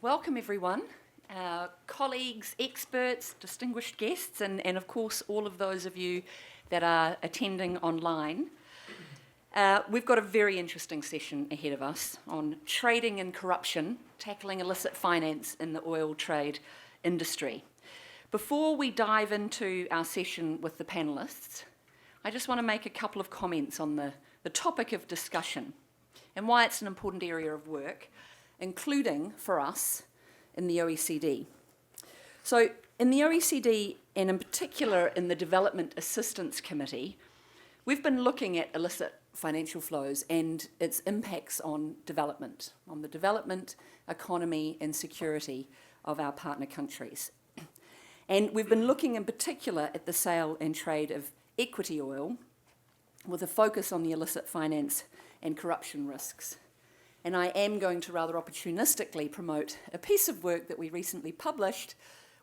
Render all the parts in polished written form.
Welcome everyone, colleagues, experts, distinguished guests, and of course all of those of you that are attending online. We've got a very interesting session ahead of us on trading and corruption, tackling illicit finance in the oil trade industry. Before we dive into our session with the panellists, I just want to make a couple of comments on the topic of discussion and why it's an important area of work, including for us in the OECD. So in the OECD, and in particular in the Development Assistance Committee, we've been looking at illicit financial flows and its impacts on development, on the development, economy and security of our partner countries. And we've been looking in particular at the sale and trade of equity oil with a focus on the illicit finance and corruption risks. And I am going to rather opportunistically promote a piece of work that we recently published,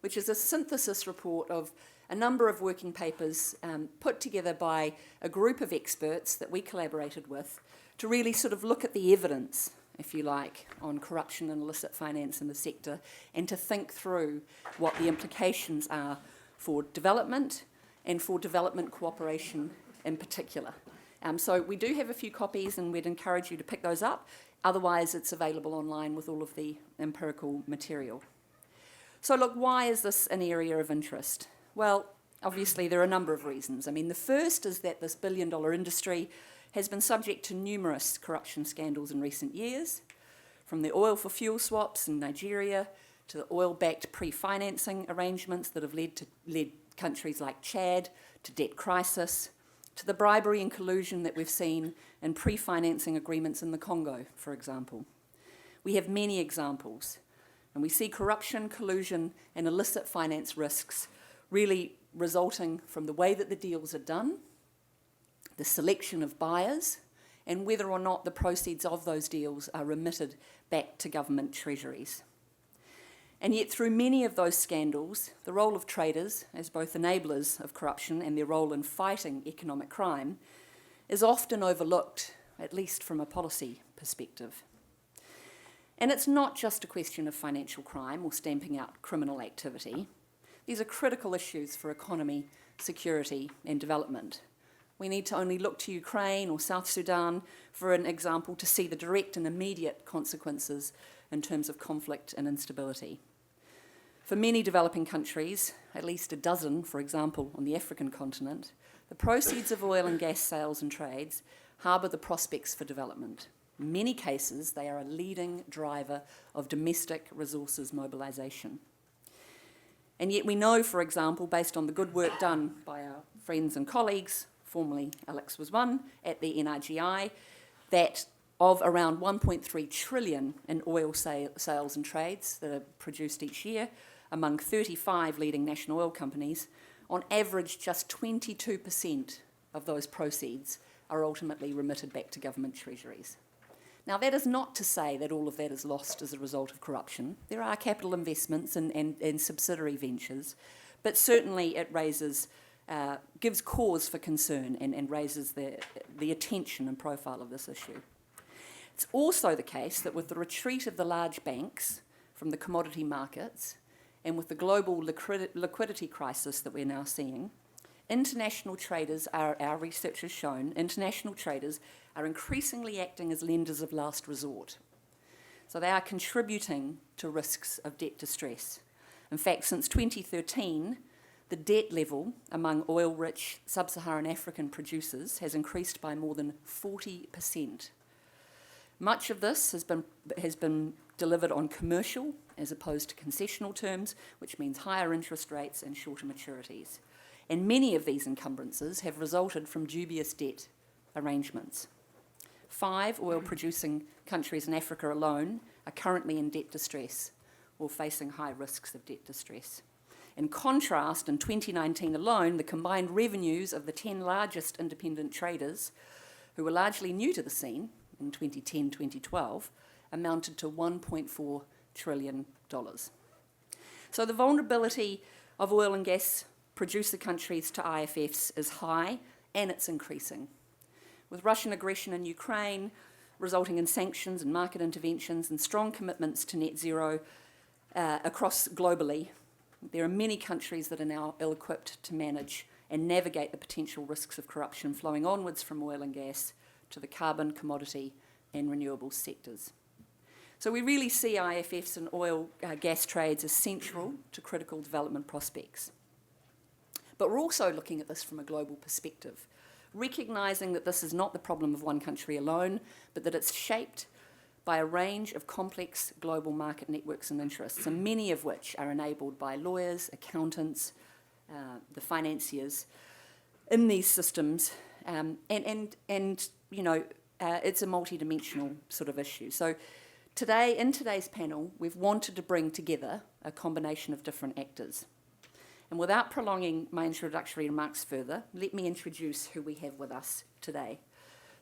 which is a synthesis report of a number of working papers put together by a group of experts that we collaborated with to really sort of look at the evidence, if you like, on corruption and illicit finance in the sector, and to think through what the implications are for development and for development cooperation in particular. So we do have a few copies and we'd encourage you to pick those up. Otherwise, it's available online with all of the empirical material. So look, why is this an area of interest? Well, obviously there are a number of reasons. I mean, the first is that this billion-dollar industry has been subject to numerous corruption scandals in recent years, from the oil for fuel swaps in Nigeria to the oil-backed pre-financing arrangements that have led countries like Chad to debt crisis, to the bribery and collusion that we've seen in pre-financing agreements in the Congo, for example. We have many examples, and we see corruption, collusion, and illicit finance risks really resulting from the way that the deals are done, the selection of buyers, and whether or not the proceeds of those deals are remitted back to government treasuries. And yet through many of those scandals, the role of traders as both enablers of corruption and their role in fighting economic crime is often overlooked, at least from a policy perspective. And it's not just a question of financial crime or stamping out criminal activity. These are critical issues for economy, security and development. We need to only look to Ukraine or South Sudan, for an example, to see the direct and immediate consequences in terms of conflict and instability. For many developing countries, at least a dozen, for example, on the African continent, the proceeds of oil and gas sales and trades harbour the prospects for development. In many cases, they are a leading driver of domestic resources mobilisation. And yet we know, for example, based on the good work done by our friends and colleagues, formerly Alex was one, at the NRGI, that of around 1.3 trillion in oil sales and trades that are produced each year among 35 leading national oil companies, on average just 22% of those proceeds are ultimately remitted back to government treasuries. Now that is not to say that all of that is lost as a result of corruption. There are capital investments and subsidiary ventures, but certainly it raises gives cause for concern and raises the attention and profile of this issue. It's also the case that with the retreat of the large banks from the commodity markets and with the global liquidity crisis that we're now seeing, international traders, our research has shown, international traders are increasingly acting as lenders of last resort. So they are contributing to risks of debt distress. In fact, since 2013, the debt level among oil-rich sub-Saharan African producers has increased by more than 40%. Much of this has been delivered on commercial as opposed to concessional terms, which means higher interest rates and shorter maturities. And many of these encumbrances have resulted from dubious debt arrangements. 5 oil-producing countries in Africa alone are currently in debt distress or facing high risks of debt distress. In contrast, in 2019 alone, the combined revenues of the 10 largest independent traders, who were largely new to the scene in 2010-2012, amounted to $1.4 trillion. So the vulnerability of oil and gas producer countries to IFFs is high, and it's increasing. With Russian aggression in Ukraine resulting in sanctions and market interventions and strong commitments to net zero across globally, there are many countries that are now ill-equipped to manage and navigate the potential risks of corruption flowing onwards from oil and gas to the carbon, commodity and renewables sectors. So we really see IFFs and oil gas trades as central to critical development prospects. But we're also looking at this from a global perspective, recognising that this is not the problem of one country alone, but that it's shaped by a range of complex global market networks and interests, and many of which are enabled by lawyers, accountants, the financiers in these systems, and you know, it's a multi-dimensional sort of issue. So today, in today's panel, we've wanted to bring together a combination of different actors. And without prolonging my introductory remarks further, let me introduce who we have with us today.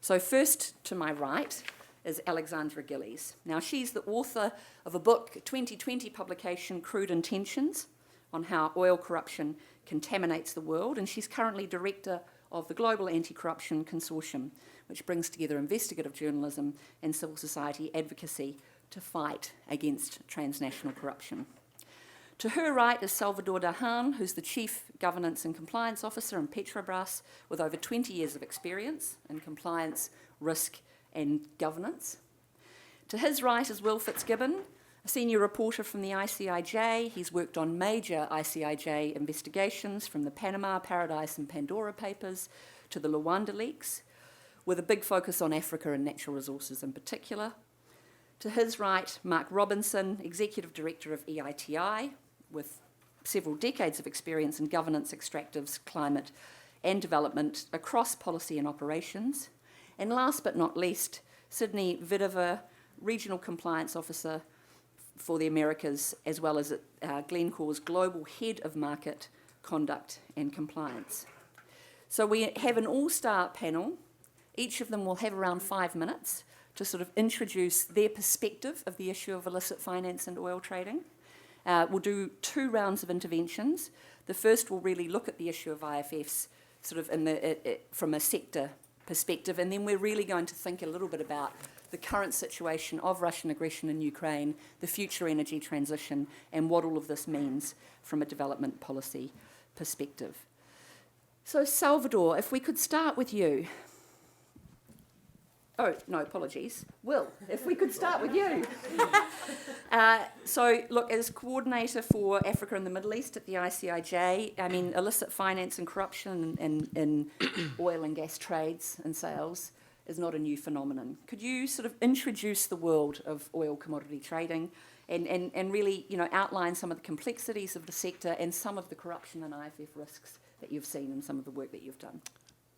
So first, to my right, is Alexandra Gillies. Now, she's the author of a book, a 2020 publication, Crude Intentions, on how oil corruption contaminates the world, and she's currently director of the Global Anti-Corruption Consortium, which brings together investigative journalism and civil society advocacy to fight against transnational corruption. To her right is Salvador Dahan, who's the Chief Governance and Compliance Officer in Petrobras, with over 20 years of experience in compliance, risk and governance. To his right is Will Fitzgibbon, a senior reporter from the ICIJ. He's worked on major ICIJ investigations, from the Panama, Paradise and Pandora papers to the Luanda leaks, with a big focus on Africa and natural resources in particular. To his right, Mark Robinson, Executive Director of EITI, with several decades of experience in governance, extractives, climate and development across policy and operations. And last but not least, Sidney Vidaver, Regional Compliance Officer for the Americas, as well as Glencore's Global Head of Market Conduct and Compliance. So we have an all-star panel. Each of them will have around 5 minutes to sort of introduce their perspective of the issue of illicit finance and oil trading. We'll do 2 rounds of interventions. The first will really look at the issue of IFFs sort of from a sector perspective, and then we're really going to think a little bit about the current situation of Russian aggression in Ukraine, the future energy transition, and what all of this means from a development policy perspective. So Salvador, if we could start with you. Oh, no, apologies. Will, if we could start with you. So, look, as coordinator for Africa and the Middle East at the ICIJ, I mean, illicit finance and corruption in oil and gas trades and sales is not a new phenomenon. Could you sort of introduce the world of oil commodity trading and really, you know, outline some of the complexities of the sector and some of the corruption and IFF risks that you've seen in some of the work that you've done?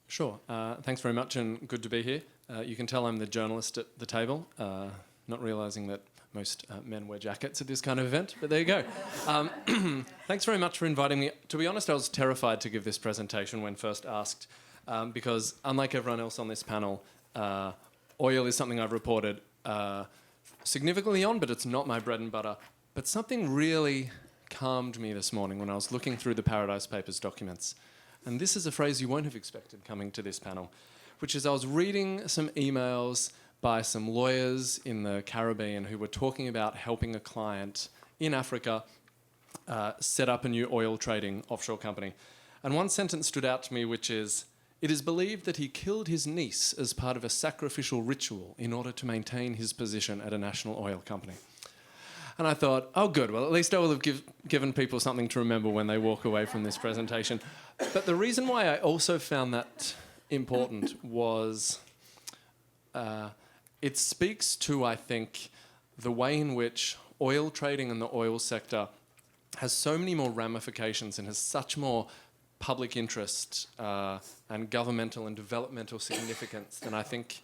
Sure. Thanks very much and good to be here. You can tell I'm the journalist at the table, not realising that most men wear jackets at this kind of event, but there you go. Thanks very much for inviting me. To be honest, I was terrified to give this presentation when first asked, because unlike everyone else on this panel, oil is something I've reported significantly on, but it's not my bread and butter. But something really calmed me this morning when I was looking through the Paradise Papers documents. And this is a phrase you won't have expected coming to this panel, which is I was reading some emails by some lawyers in the Caribbean who were talking about helping a client in Africa set up a new oil trading offshore company. And one sentence stood out to me, which is, "It is believed that he killed his niece as part of a sacrificial ritual in order to maintain his position at a national oil company." And I thought, oh, good, well, at least I will have given people something to remember when they walk away from this presentation. But the reason why I also found that important was it speaks to, I think, the way in which oil trading and the oil sector has so many more ramifications and has such more public interest and governmental and developmental significance than I think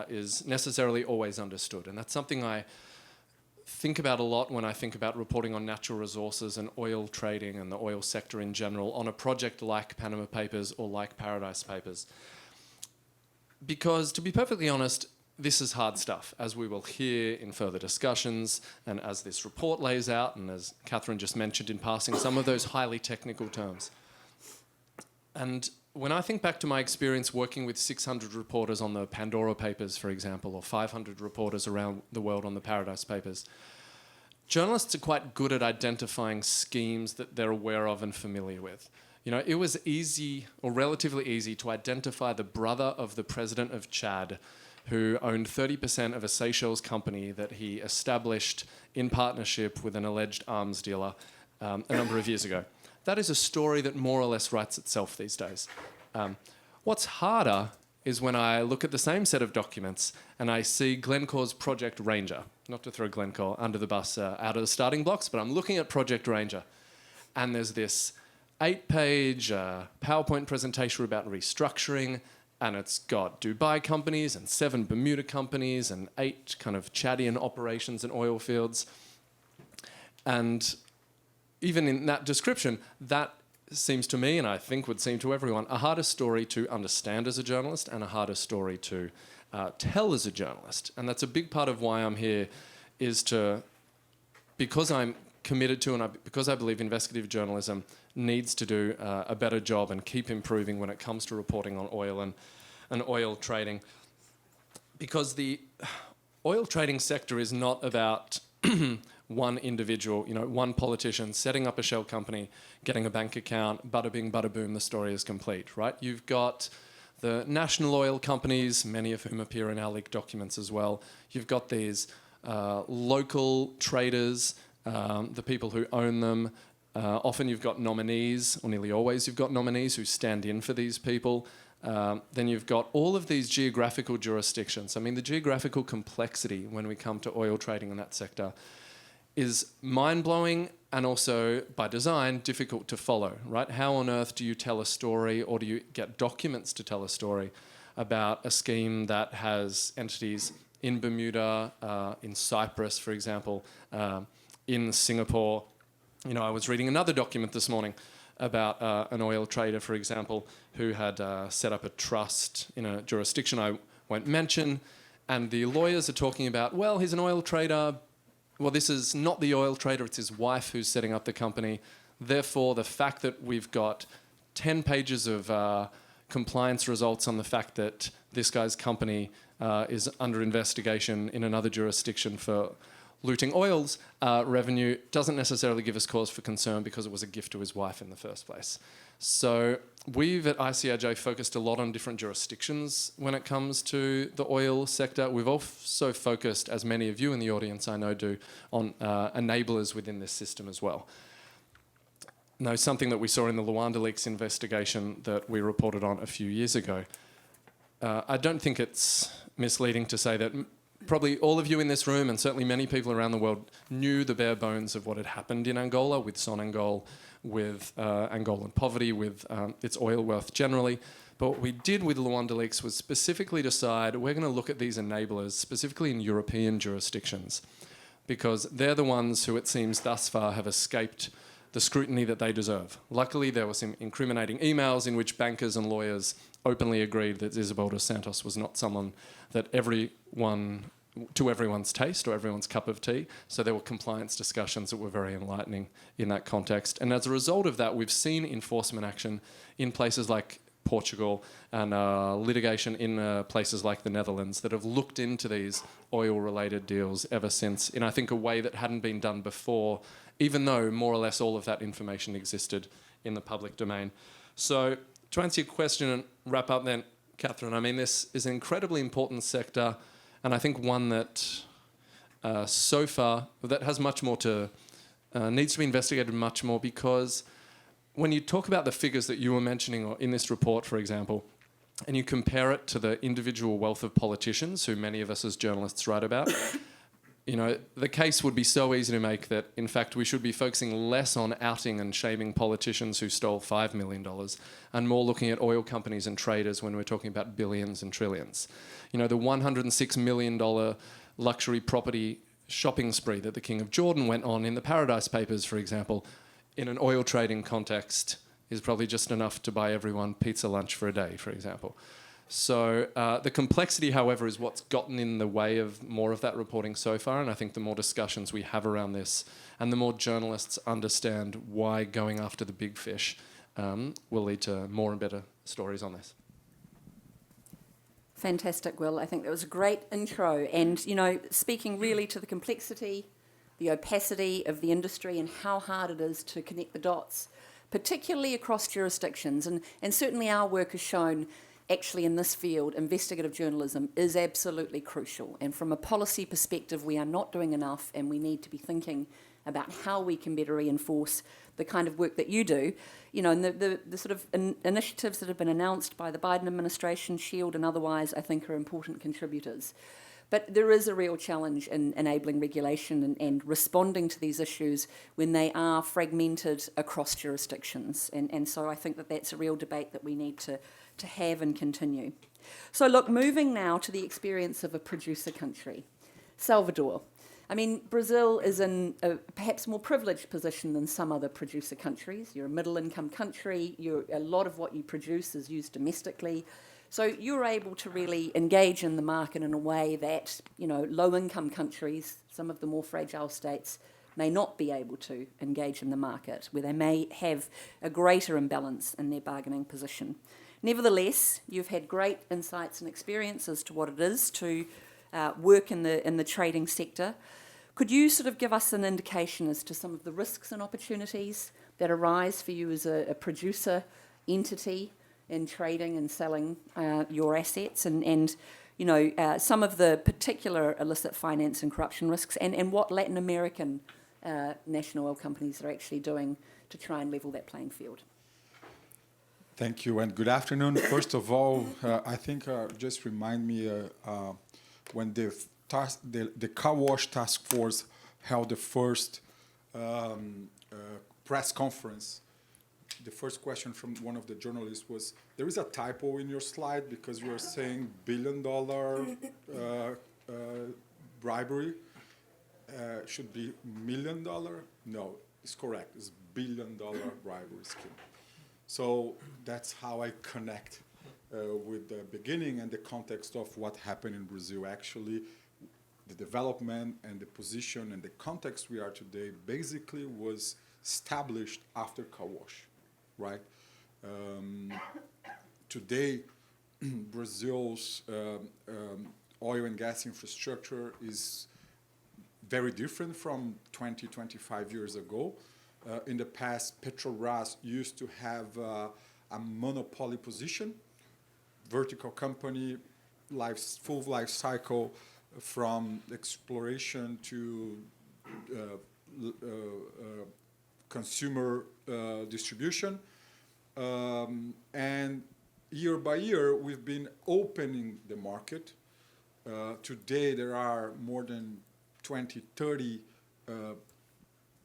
is necessarily always understood. And that's something I think about a lot when I think about reporting on natural resources and oil trading and the oil sector in general on a project like Panama Papers or like Paradise Papers. Because, to be perfectly honest, this is hard stuff, as we will hear in further discussions and as this report lays out, and as Catherine just mentioned in passing, some of those highly technical terms. And when I think back to my experience working with 600 reporters on the Pandora Papers, for example, or 500 reporters around the world on the Paradise Papers, journalists are quite good at identifying schemes that they're aware of and familiar with. You know, it was easy, or relatively easy, to identify the brother of the president of Chad, who owned 30% of a Seychelles company that he established in partnership with an alleged arms dealer a number of years ago. That is a story that more or less writes itself these days. What's harder is when I look at the same set of documents and I see Glencore's Project Ranger. Not to throw Glencore under the bus out of the starting blocks, but I'm looking at Project Ranger. And there's this 8-page PowerPoint presentation about restructuring, and it's got Dubai companies and 7 Bermuda companies and 8 kind of Chadian operations and oil fields. And even in that description, that seems to me, and I think would seem to everyone, a harder story to understand as a journalist and a harder story to tell as a journalist. And that's a big part of why I'm here, is to, because I'm committed to and because I believe investigative journalism needs to do a better job and keep improving when it comes to reporting on oil and oil trading. Because the oil trading sector is not about one individual, you know, one politician setting up a shell company, getting a bank account, bada bing, bada boom, the story is complete, right? You've got the national oil companies, many of whom appear in our leaked documents as well. You've got these local traders, the people who own them. Often you've got nominees, or nearly always you've got nominees who stand in for these people. Then you've got all of these geographical jurisdictions. I mean, the geographical complexity when we come to oil trading in that sector is mind-blowing and also, by design, difficult to follow, right? How on earth do you tell a story, or do you get documents to tell a story about a scheme that has entities in Bermuda, in Cyprus, for example, in Singapore? You know, I was reading another document this morning about an oil trader, for example, who had set up a trust in a jurisdiction I won't mention, and the lawyers are talking about, well, he's an oil trader. Well, this is not the oil trader, it's his wife who's setting up the company. Therefore, the fact that we've got 10 pages of compliance results on the fact that this guy's company is under investigation in another jurisdiction for looting oil's revenue doesn't necessarily give us cause for concern, because it was a gift to his wife in the first place. So we've at ICIJ focused a lot on different jurisdictions when it comes to the oil sector. We've also focused, as many of you in the audience I know do, on enablers within this system as well. Now, something that we saw in the Luanda Leaks investigation that we reported on a few years ago, I don't think it's misleading to say that probably all of you in this room, and certainly many people around the world, knew the bare bones of what had happened in Angola with Sonangol, with Angolan poverty, with its oil wealth generally. But what we did with Luanda Leaks was specifically decide we're going to look at these enablers, specifically in European jurisdictions, because they're the ones who, it seems thus far, have escaped the scrutiny that they deserve. Luckily, there were some incriminating emails in which bankers and lawyers openly agreed that Isabel dos Santos was not someone that to everyone's taste or everyone's cup of tea. So there were compliance discussions that were very enlightening in that context. And as a result of that, we've seen enforcement action in places like Portugal and litigation in places like the Netherlands that have looked into these oil-related deals ever since in, I think, a way that hadn't been done before, even though more or less all of that information existed in the public domain. So to answer your question and wrap up then, Catherine, I mean, this is an incredibly important sector, and I think one that so far, that has much more to, needs to be investigated much more, because when you talk about the figures that you were mentioning or in this report, for example, and you compare it to the individual wealth of politicians who many of us as journalists write about, you know, the case would be so easy to make that, in fact, we should be focusing less on outing and shaming politicians who stole $5 million and more looking at oil companies and traders when we're talking about billions and trillions. You know, the $106 million luxury property shopping spree that the King of Jordan went on in the Paradise Papers, for example, in an oil trading context is probably just enough to buy everyone pizza lunch for a day, for example. So the complexity, however, is what's gotten in the way of more of that reporting so far, and I think the more discussions we have around this and the more journalists understand why going after the big fish will lead to more and better stories on this. Fantastic, Will. I think that was a great intro, and, you know, speaking really to the complexity the opacity of the industry and how hard it is to connect the dots, particularly across jurisdictions. And certainly our work has shown actually in this field, investigative journalism is absolutely crucial. And from a policy perspective, we are not doing enough, and we need to be thinking about how we can better reinforce the kind of work that you do. You know, and the sort of initiatives that have been announced by the Biden administration, SHIELD and otherwise, I think are important contributors. But there is a real challenge in enabling regulation and responding to these issues when they are fragmented across jurisdictions. And so I think that that's a real debate that we need to have and continue. So look, moving now to the experience of a producer country, Salvador. I mean, Brazil is in a perhaps more privileged position than some other producer countries. You're a middle-income country. A lot of what you produce is used domestically. So you're able to really engage in the market in a way that, you know, low-income countries, some of the more fragile states, may not be able to engage in the market, where they may have a greater imbalance in their bargaining position. Nevertheless, you've had great insights and experience as to what it is to work in the trading sector. Could you sort of give us an indication as to some of the risks and opportunities that arise for you as a producer entity in trading and selling your assets, and you know, some of the particular illicit finance and corruption risks, and what Latin American national oil companies are actually doing to try and level that playing field? Thank you, and good afternoon. First of all, I think just remind me when the car wash task force held the first press conference. The first question from one of the journalists was, there is a typo in your slide because you are saying $1 billion bribery. Should be $1 million? No, it's correct. It's $1 billion bribery scheme. So that's how I connect with the beginning and the context of what happened in Brazil. Actually, the development and the position and the context we are today basically was established after car wash, right? Today, Brazil's oil and gas infrastructure is very different from 20, 25 years ago. In the past, Petrobras used to have a monopoly position, vertical company, full life cycle from exploration to consumer distribution. And year by year, we've been opening the market. Today, there are more than 20, 30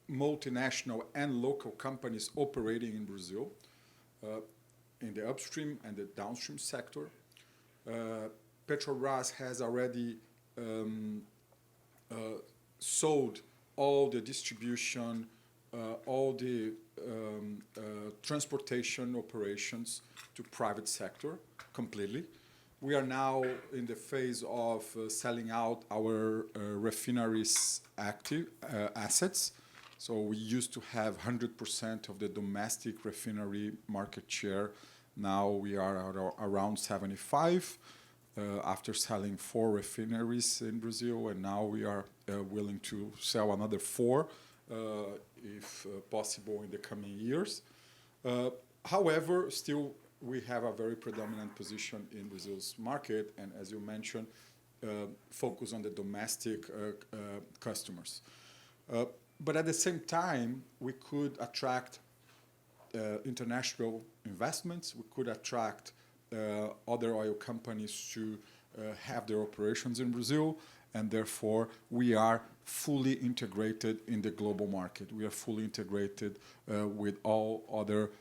multinational and local companies operating in Brazil in the upstream and the downstream sector. Petrobras has already sold all the distribution, all the transportation operations to private sector completely. We are now in the phase of selling out our refineries assets. So we used to have 100% of the domestic refinery market share. Now we are at around 75 after selling 4 refineries in Brazil, and now we are willing to sell another 4 if possible in the coming years. However, still we have a very predominant position in Brazil's market, and as you mentioned, focus on the domestic customers. But at the same time, we could attract international investments. We could attract other oil companies to have their operations in Brazil, and therefore we are fully integrated in the global market. We are fully integrated with all other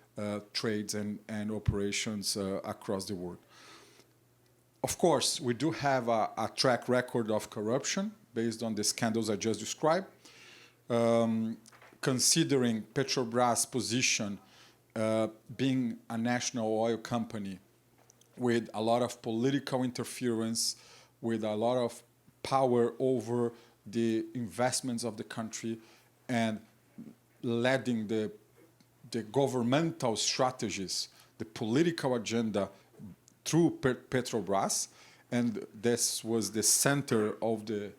trades and operations across the world. Of course, we do have a track record of corruption based on the scandals I just described. Considering Petrobras' position being a national oil company with a lot of political interference, with a lot of power over the investments of the country, and leading the governmental strategies, the political agenda through Petrobras, and this was the center of the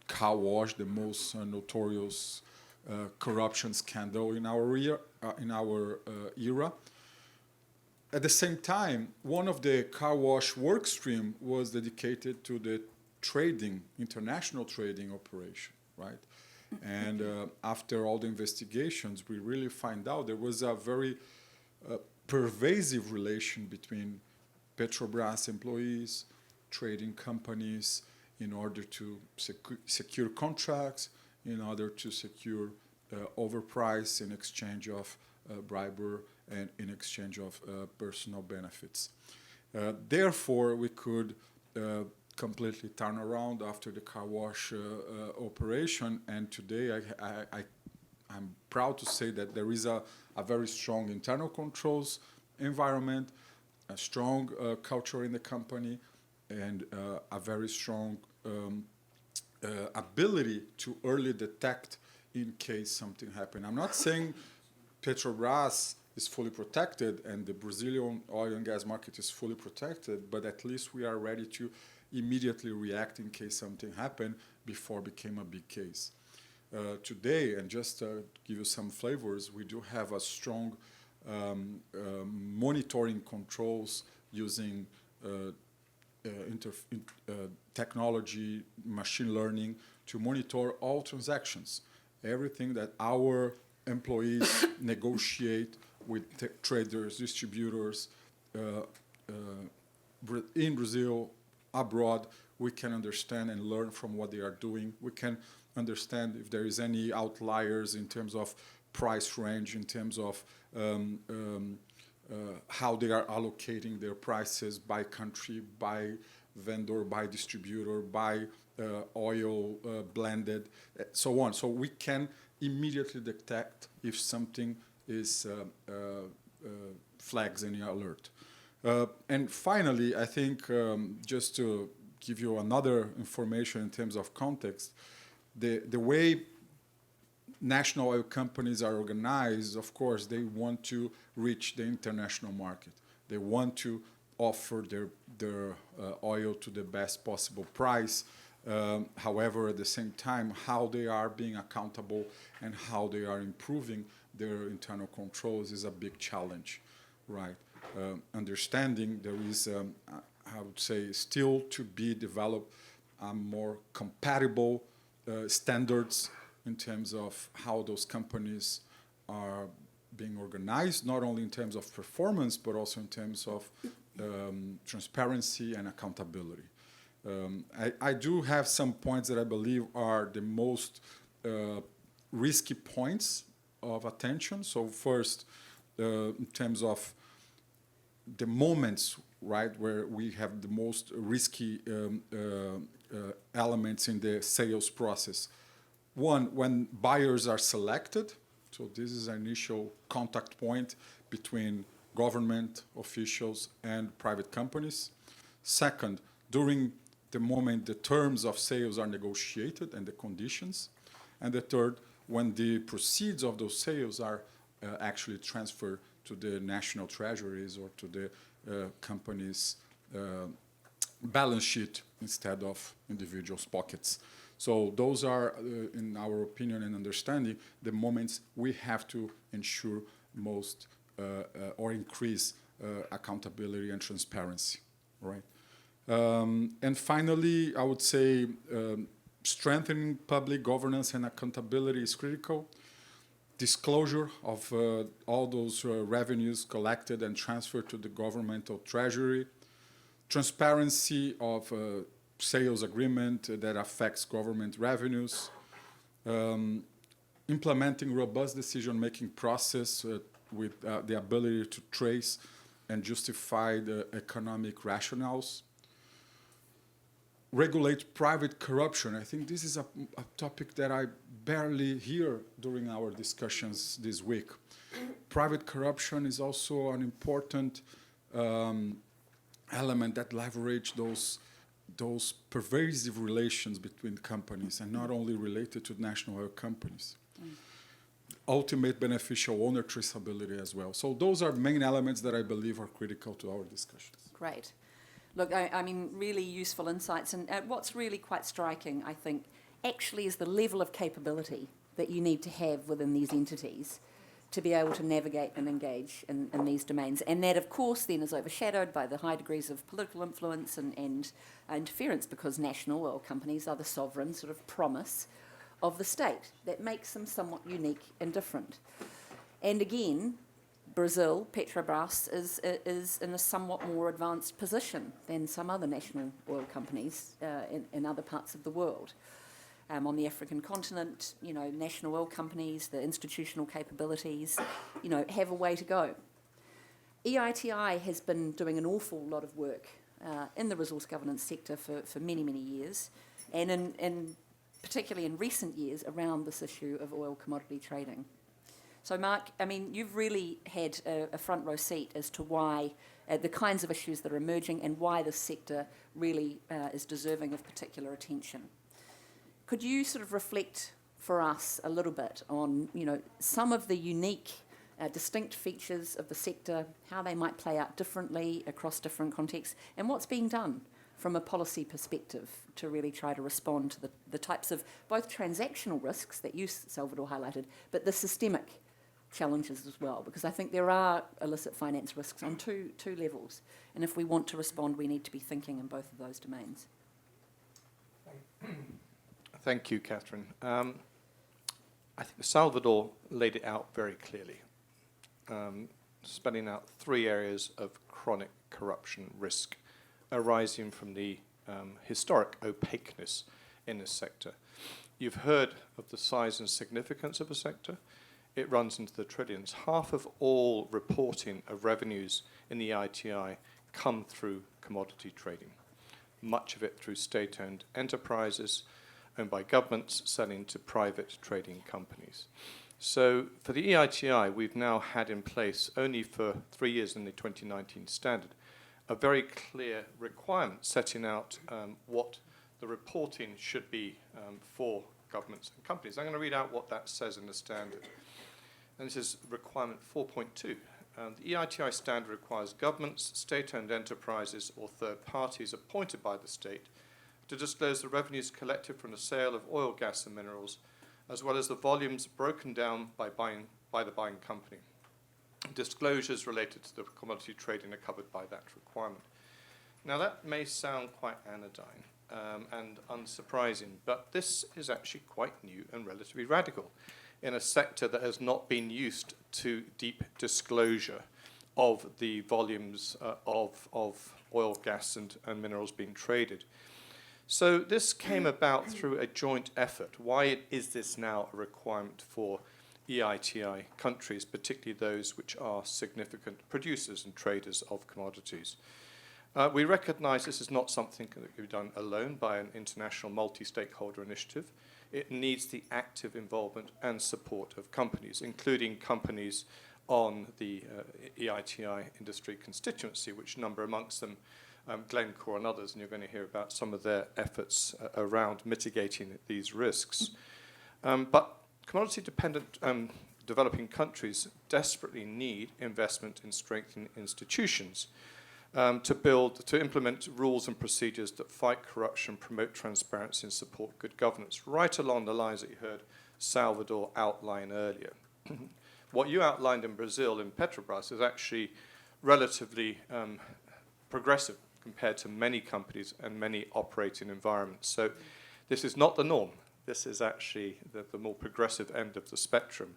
car wash, the most notorious corruption scandal in our era. At the same time, one of the car wash work stream was dedicated to the trading, international trading operation, right? And after all the investigations, we really find out there was a very pervasive relation between Petrobras employees, trading companies, in order to secure contracts, in order to secure overprice in exchange of bribery and in exchange of personal benefits. Therefore, we could completely turn around after the car wash operation, and today I'm proud to say that there is a very strong internal controls environment, a strong culture in the company, and a very strong ability to early detect in case something happened. I'm not saying Petrobras is fully protected and the Brazilian oil and gas market is fully protected, but at least we are ready to immediately react in case something happened before it became a big case. Today, and just to give you some flavors, we do have a strong monitoring controls using technology, machine learning to monitor all transactions. Everything that our employees negotiate with traders, distributors in Brazil, abroad, we can understand and learn from what they are doing. We can understand if there is any outliers in terms of price range, in terms of how they are allocating their prices by country, by vendor, by distributor, by oil blended, so on. So we can immediately detect if something is flags any alert. And finally, I think just to give you another information in terms of context, the way national oil companies are organized, of course, they want to reach the international market. They want to offer their oil to the best possible price. However, at the same time, how they are being accountable and how they are improving their internal controls is a big challenge, right? Understanding there is, I would say, still to be developed more compatible standards in terms of how those companies are being organized, not only in terms of performance, but also in terms of transparency and accountability. I do have some points that I believe are the most risky points of attention. So first, in terms of the moments, right, where we have the most risky elements in the sales process. One, when buyers are selected, so this is an initial contact point between government officials and private companies. Second, during the moment the terms of sales are negotiated and the conditions. And the third, when the proceeds of those sales are actually transferred to the national treasuries or to the company's balance sheet instead of individuals' pockets. So those are, in our opinion and understanding, the moments we have to ensure most or increase accountability and transparency, right? And finally, I would say strengthening public governance and accountability is critical. Disclosure of all those revenues collected and transferred to the governmental treasury. Transparency of sales agreement that affects government revenues. Implementing robust decision-making process with the ability to trace and justify the economic rationales. Regulate private corruption. I think this is a topic that I barely hear during our discussions this week. Private corruption is also an important element that leverage those pervasive relations between companies and not only related to national oil companies. Ultimate beneficial owner traceability as well. So those are main elements that I believe are critical to our discussions. Great. Look, I mean, really useful insights. And what's really quite striking, I think, actually is the level of capability that you need to have within these entities to be able to navigate and engage in these domains. And that, of course, then is overshadowed by the high degrees of political influence and interference, because national oil companies are the sovereign sort of promise of the state. That makes them somewhat unique and different. And again, Brazil, Petrobras, is in a somewhat more advanced position than some other national oil companies in other parts of the world. On the African continent, national oil companies, the institutional capabilities, have a way to go. EITI has been doing an awful lot of work in the resource governance sector for many, many years, and particularly in recent years around this issue of oil commodity trading. So Mark, you've really had a front row seat as to why the kinds of issues that are emerging and why this sector really is deserving of particular attention. Could you sort of reflect for us a little bit on, some of the unique, distinct features of the sector, how they might play out differently across different contexts, and what's being done from a policy perspective to really try to respond to the types of both transactional risks that you, Salvador, highlighted, but the systemic challenges as well, because I think there are illicit finance risks on two levels, and if we want to respond, we need to be thinking in both of those domains. Thank you, Catherine. I think Salvador laid it out very clearly, spelling out 3 areas of chronic corruption risk arising from the historic opaqueness in this sector. You've heard of the size and significance of the sector. It runs into the trillions. Half of all reporting of revenues in the EITI come through commodity trading, much of it through state-owned enterprises owned by governments selling to private trading companies. So for the EITI, we've now had in place, only for 3 years in the 2019 standard, a very clear requirement setting out what the reporting should be for governments and companies. I'm going to read out what that says in the standard. And this is requirement 4.2. The EITI standard requires governments, state-owned enterprises, or third parties appointed by the state to disclose the revenues collected from the sale of oil, gas, and minerals, as well as the volumes broken down by the buying company. Disclosures related to the commodity trading are covered by that requirement. Now, that may sound quite anodyne and unsurprising, but this is actually quite new and relatively radical in a sector that has not been used to deep disclosure of the volumes of oil, gas, and minerals being traded. So this came about through a joint effort. Why is this now a requirement for EITI countries, particularly those which are significant producers and traders of commodities? We recognise this is not something that can be done alone by an international multi-stakeholder initiative. It needs the active involvement and support of companies, including companies on the EITI industry constituency, which number amongst them Glencore and others, and you're going to hear about some of their efforts around mitigating these risks. But commodity-dependent developing countries desperately need investment in strengthening institutions to implement rules and procedures that fight corruption, promote transparency, and support good governance, right along the lines that you heard Salvador outline earlier. What you outlined in Brazil, in Petrobras, is actually relatively progressive compared to many companies and many operating environments. So this is not the norm. This is actually the more progressive end of the spectrum.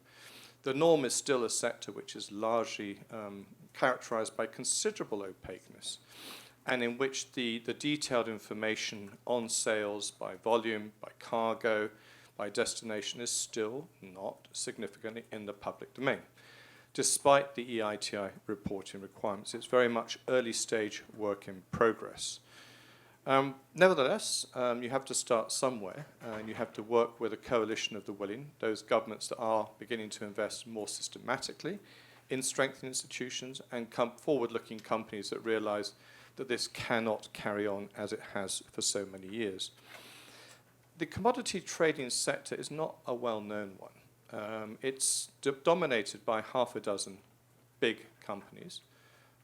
The norm is still a sector which is largely characterized by considerable opaqueness, and in which the detailed information on sales by volume, by cargo, by destination is still not significantly in the public domain. Despite the EITI reporting requirements, it's very much early stage work in progress. Nevertheless, you have to start somewhere, and you have to work with a coalition of the willing, those governments that are beginning to invest more systematically in strengthening institutions, and forward-looking companies that realize that this cannot carry on as it has for so many years. The commodity trading sector is not a well-known one. It's dominated by half a dozen big companies,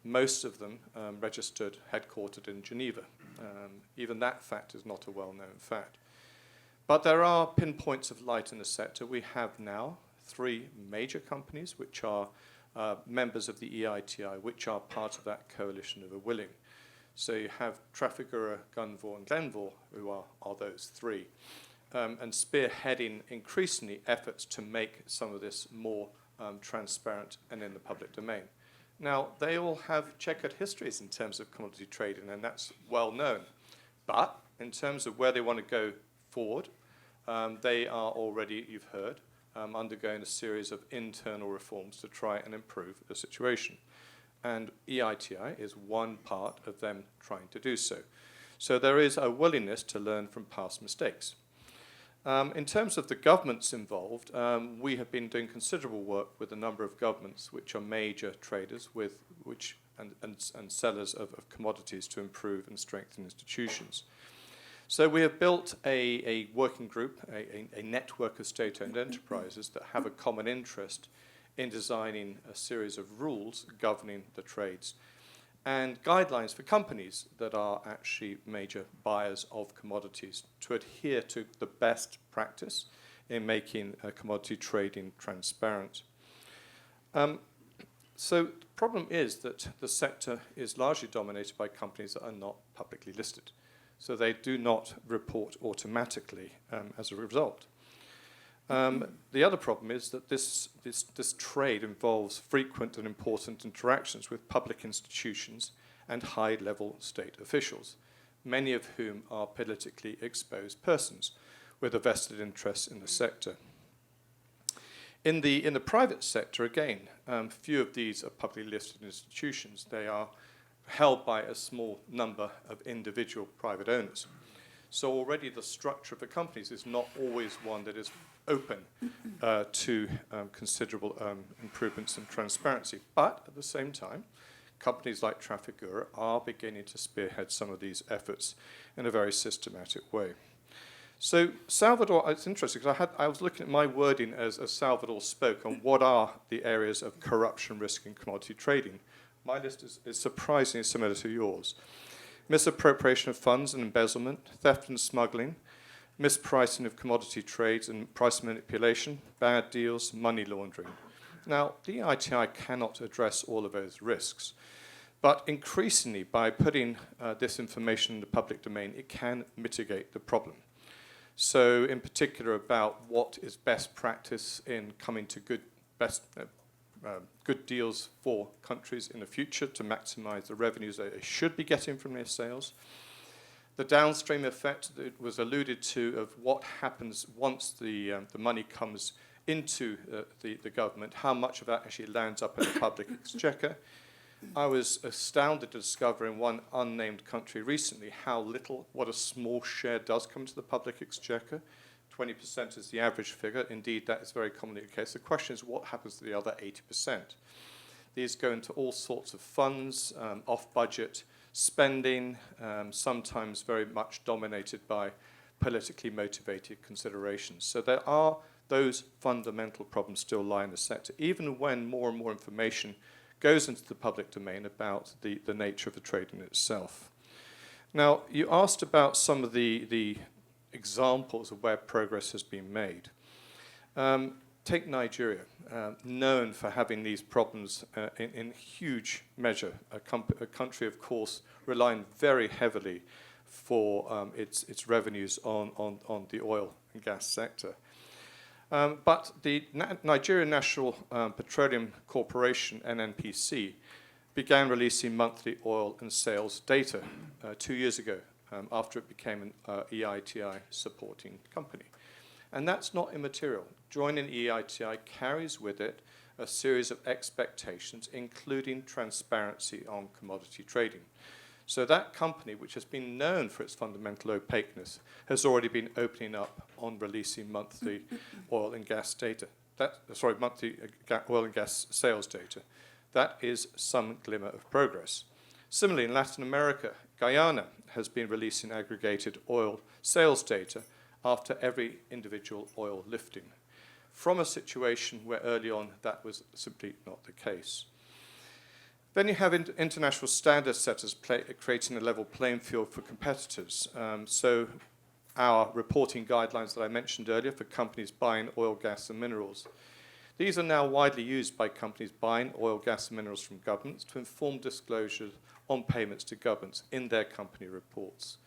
most of them registered, headquartered in Geneva. Even that fact is not a well-known fact. But there are pinpoints of light in the sector. We have now 3 major companies which are members of the EITI, which are part of that coalition of the willing. So you have Trafigura, Gunvor, and Glencore, who are those 3, and spearheading increasingly efforts to make some of this more transparent and in the public domain. Now, they all have checkered histories in terms of commodity trading, and that's well known. But in terms of where they want to go forward, they are already, you've heard, undergoing a series of internal reforms to try and improve the situation. And EITI is one part of them trying to do so. So there is a willingness to learn from past mistakes. In terms of the governments involved, we have been doing considerable work with a number of governments which are major traders and sellers of commodities to improve and strengthen institutions. So we have built a working group, a network of state-owned enterprises that have a common interest in designing a series of rules governing the trades and guidelines for companies that are actually major buyers of commodities to adhere to the best practice in making commodity trading transparent. So the problem is that the sector is largely dominated by companies that are not publicly listed. So they do not report automatically as a result. The other problem is that this trade involves frequent and important interactions with public institutions and high-level state officials, many of whom are politically exposed persons with a vested interest in the sector. In the private sector, again, few of these are publicly listed institutions. They are held by a small number of individual private owners. So already the structure of the companies is not always one that is open to considerable improvements in transparency. But at the same time, companies like Trafigura are beginning to spearhead some of these efforts in a very systematic way. So Salvador, it's interesting because I was looking at my wording as Salvador spoke on what are the areas of corruption risk in commodity trading. My list is surprisingly similar to yours. Misappropriation of funds and embezzlement, theft and smuggling, mispricing of commodity trades and price manipulation, bad deals, money laundering. Now, the EITI cannot address all of those risks, but increasingly by putting this information in the public domain, it can mitigate the problem. So in particular about what is best practice in coming to good deals for countries in the future to maximize the revenues they should be getting from their sales. The downstream effect that was alluded to of what happens once the money comes into the government, how much of that actually lands up in the public exchequer. I was astounded to discover in one unnamed country recently what a small share does come to the public exchequer. 20% is the average figure. Indeed, that is very commonly the case. The question is what happens to the other 80%? These go into all sorts of funds, off-budget spending, sometimes very much dominated by politically motivated considerations. So there are those fundamental problems still lie in the sector, even when more and more information goes into the public domain about the nature of the trading itself. Now, you asked about some of the examples of where progress has been made. Take Nigeria, known for having these problems in huge measure, a country, of course, relying very heavily for its revenues on the oil and gas sector. But the Nigerian National Petroleum Corporation, NNPC, began releasing monthly oil and sales data 2 years ago after it became an EITI supporting company. And that's not immaterial. Joining EITI carries with it a series of expectations, including transparency on commodity trading. So that company, which has been known for its fundamental opaqueness, has already been opening up on releasing monthly oil and gas data. Monthly oil and gas sales data. That is some glimmer of progress. Similarly, in Latin America, Guyana has been releasing aggregated oil sales data after every individual oil lifting, from a situation where early on that was simply not the case. Then you have international standard setters creating a level playing field for competitors. So our reporting guidelines that I mentioned earlier for companies buying oil, gas, and minerals. These are now widely used by companies buying oil, gas, and minerals from governments to inform disclosures on payments to governments in their company reports.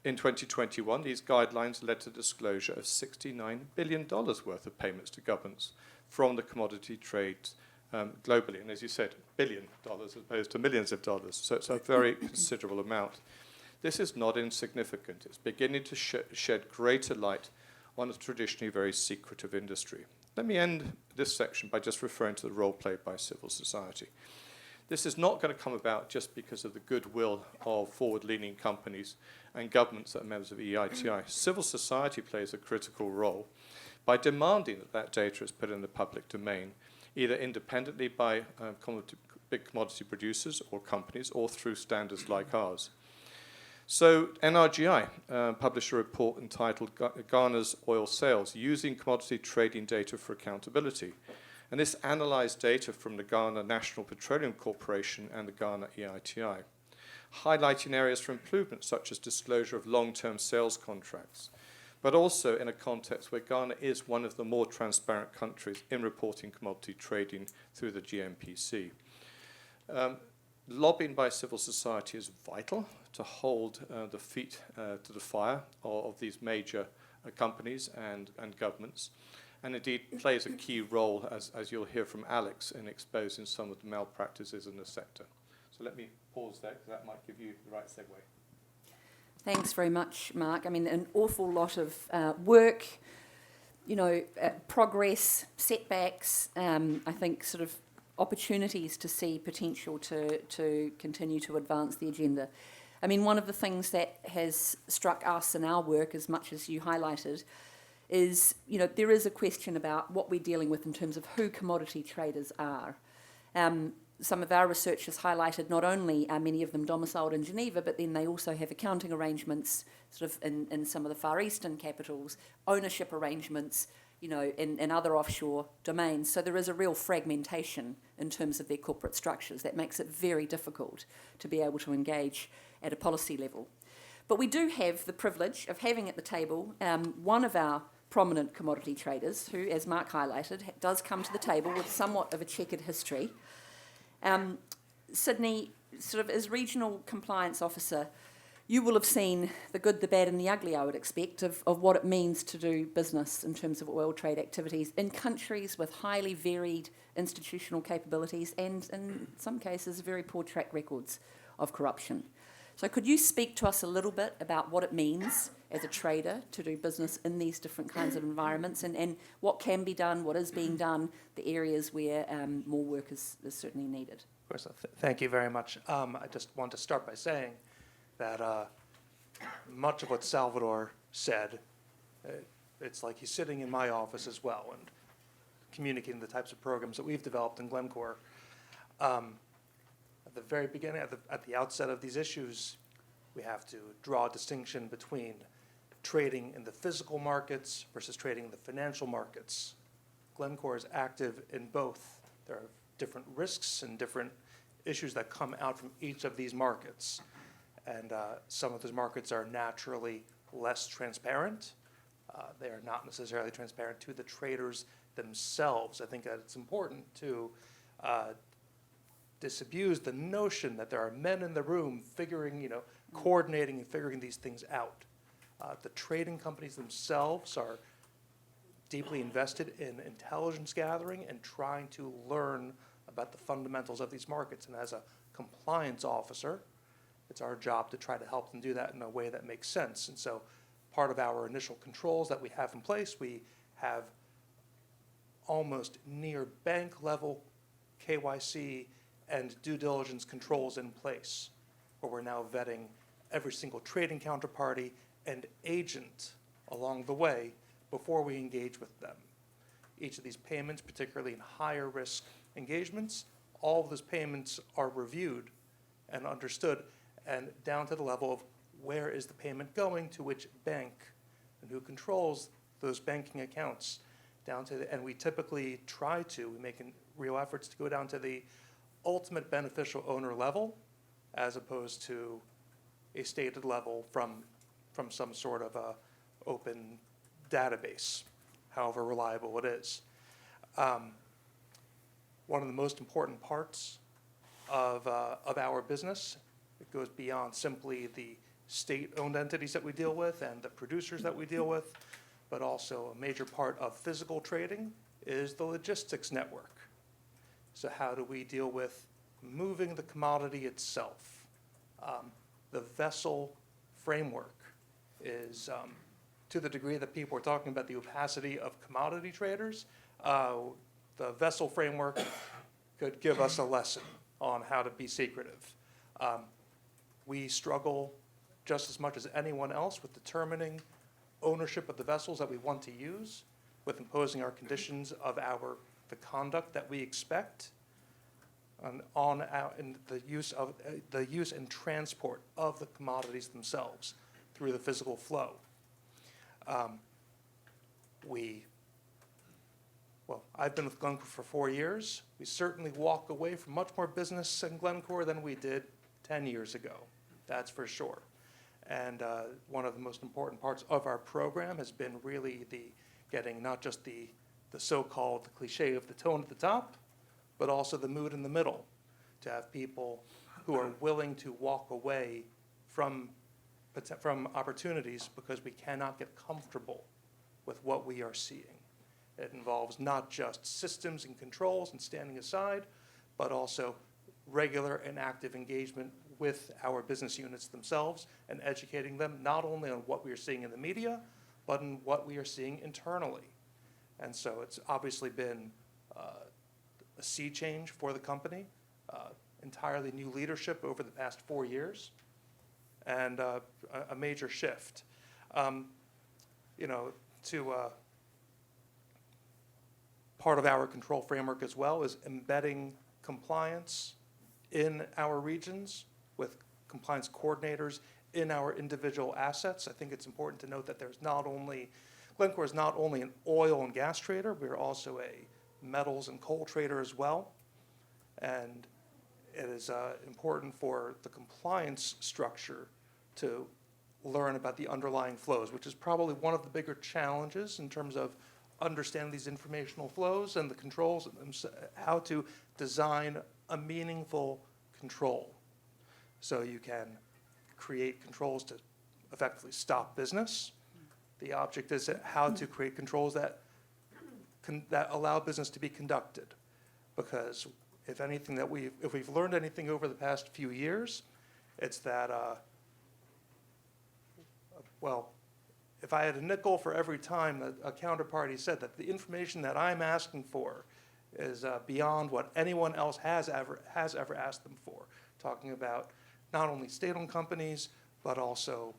In 2021, these guidelines led to disclosure of $69 billion worth of payments to governments from the commodity trades globally. And as you said, $1 billion as opposed to millions of dollars. So it's a very considerable amount. This is not insignificant. It's beginning to shed greater light on a traditionally very secretive industry. Let me end this section by just referring to the role played by civil society. This is not going to come about just because of the goodwill of forward-leaning companies and governments that are members of EITI. Civil society plays a critical role by demanding that that data is put in the public domain, either independently by big commodity producers or companies, or through standards like ours. So NRGI published a report entitled Ghana's Oil Sales, Using Commodity Trading Data for Accountability. And this analyzed data from the Ghana National Petroleum Corporation and the Ghana EITI, highlighting areas for improvement such as disclosure of long-term sales contracts, but also in a context where Ghana is one of the more transparent countries in reporting commodity trading through the GMPC. Lobbying by civil society is vital to hold the feet to the fire of these major companies and governments, and indeed plays a key role, as you'll hear from Alex, in exposing some of the malpractices in the sector. So let me pause there, because that might give you the right segue. Thanks very much, Mark. I mean, an awful lot of work, progress, setbacks, I think sort of opportunities to see potential to continue to advance the agenda. I mean, one of the things that has struck us in our work, as much as you highlighted, is, there is a question about what we're dealing with in terms of who commodity traders are. Some of our research has highlighted not only are many of them domiciled in Geneva, but then they also have accounting arrangements sort of in some of the Far Eastern capitals, ownership arrangements, in other offshore domains. So there is a real fragmentation in terms of their corporate structures that makes it very difficult to be able to engage at a policy level. But we do have the privilege of having at the table one of our prominent commodity traders who, as Mark highlighted, does come to the table with somewhat of a checkered history. Sydney, sort of as Regional Compliance Officer, you will have seen the good, the bad and the ugly, I would expect, of what it means to do business in terms of oil trade activities in countries with highly varied institutional capabilities and, in some cases, very poor track records of corruption. So could you speak to us a little bit about what it means as a trader to do business in these different kinds of environments and what can be done, what is being done, the areas where more work is certainly needed? Of course, thank you very much. I just want to start by saying that much of what Salvador said, it's like he's sitting in my office as well and communicating the types of programs that we've developed in Glencore. At the very beginning, at the outset of these issues, we have to draw a distinction between trading in the physical markets versus trading in the financial markets. Glencore is active in both. There are different risks and different issues that come out from each of these markets. And some of those markets are naturally less transparent. They are not necessarily transparent to the traders themselves. I think that it's important to disabuse the notion that there are men in the room coordinating and figuring these things out. The trading companies themselves are deeply invested in intelligence gathering and trying to learn about the fundamentals of these markets. And as a compliance officer, it's our job to try to help them do that in a way that makes sense. And so part of our initial controls that we have in place, we have almost near bank level KYC and due diligence controls in place, where we're now vetting every single trading counterparty and agent along the way before we engage with them. Each of these payments, particularly in higher risk engagements, all of those payments are reviewed and understood, and down to the level of where is the payment going to which bank and who controls those banking accounts, and we typically we make real efforts to go down to the ultimate beneficial owner level, as opposed to a stated level from some sort of open database, however reliable it is. One of the most important parts of our business, it goes beyond simply the state-owned entities that we deal with and the producers that we deal with, but also a major part of physical trading is the logistics network. So how do we deal with moving the commodity itself? The vessel framework is, to the degree that people are talking about the opacity of commodity traders, the vessel framework could give us a lesson on how to be secretive. We struggle just as much as anyone else with determining ownership of the vessels that we want to use, with imposing our conditions of the conduct that we expect, and in the use and transport of the commodities themselves through the physical flow. I've been with Glencore for 4 years. We certainly walk away from much more business in Glencore than we did 10 years ago. That's for sure. And one of the most important parts of our program has been really getting not just the so-called cliche of the tone at the top, but also the mood in the middle, to have people who are willing to walk away from opportunities because we cannot get comfortable with what we are seeing. It involves not just systems and controls and standing aside, but also regular and active engagement with our business units themselves and educating them not only on what we are seeing in the media, but in what we are seeing internally. And so it's obviously been a sea change for the company, entirely new leadership over the past 4 years, and a major shift. Part of our control framework as well is embedding compliance in our regions with compliance coordinators in our individual assets. I think it's important to note that Glencore is not only an oil and gas trader, we're also a metals and coal trader as well. And it is important for the compliance structure to learn about the underlying flows, which is probably one of the bigger challenges in terms of understanding these informational flows and the controls, how to design a meaningful control. So you can create controls to effectively stop business. The object is how to create controls that allow business to be conducted. Because if we've learned anything over the past few years, it's that, if I had a nickel for every time that a counterparty said that the information that I'm asking for is beyond what anyone else has ever asked them for, talking about not only state-owned companies, but also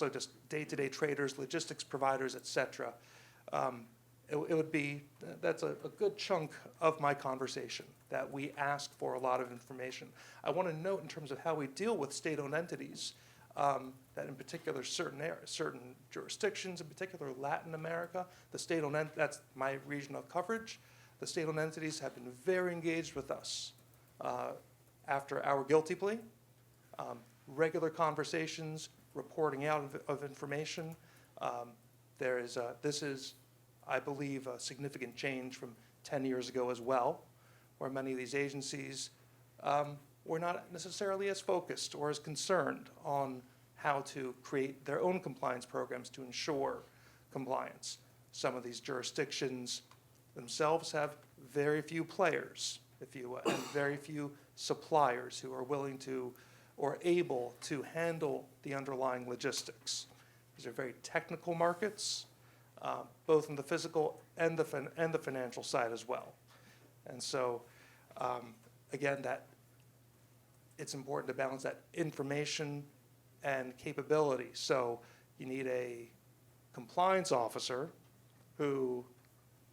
just day-to-day traders, logistics providers, et cetera. That's a good chunk of my conversation, that we ask for a lot of information. I want to note in terms of how we deal with state-owned entities, that in particular certain jurisdictions, in particular Latin America, that's my region of coverage, the state-owned entities have been very engaged with us after our guilty plea, regular conversations, reporting out of information. This is, I believe, a significant change from 10 years ago as well, where many of these agencies were not necessarily as focused or as concerned on how to create their own compliance programs to ensure compliance. Some of these jurisdictions themselves have very few players, and very few suppliers who are willing to or able to handle the underlying logistics. These are very technical markets, both in the physical and the financial side as well. And so, again, that it's important to balance that information and capability. So you need a compliance officer who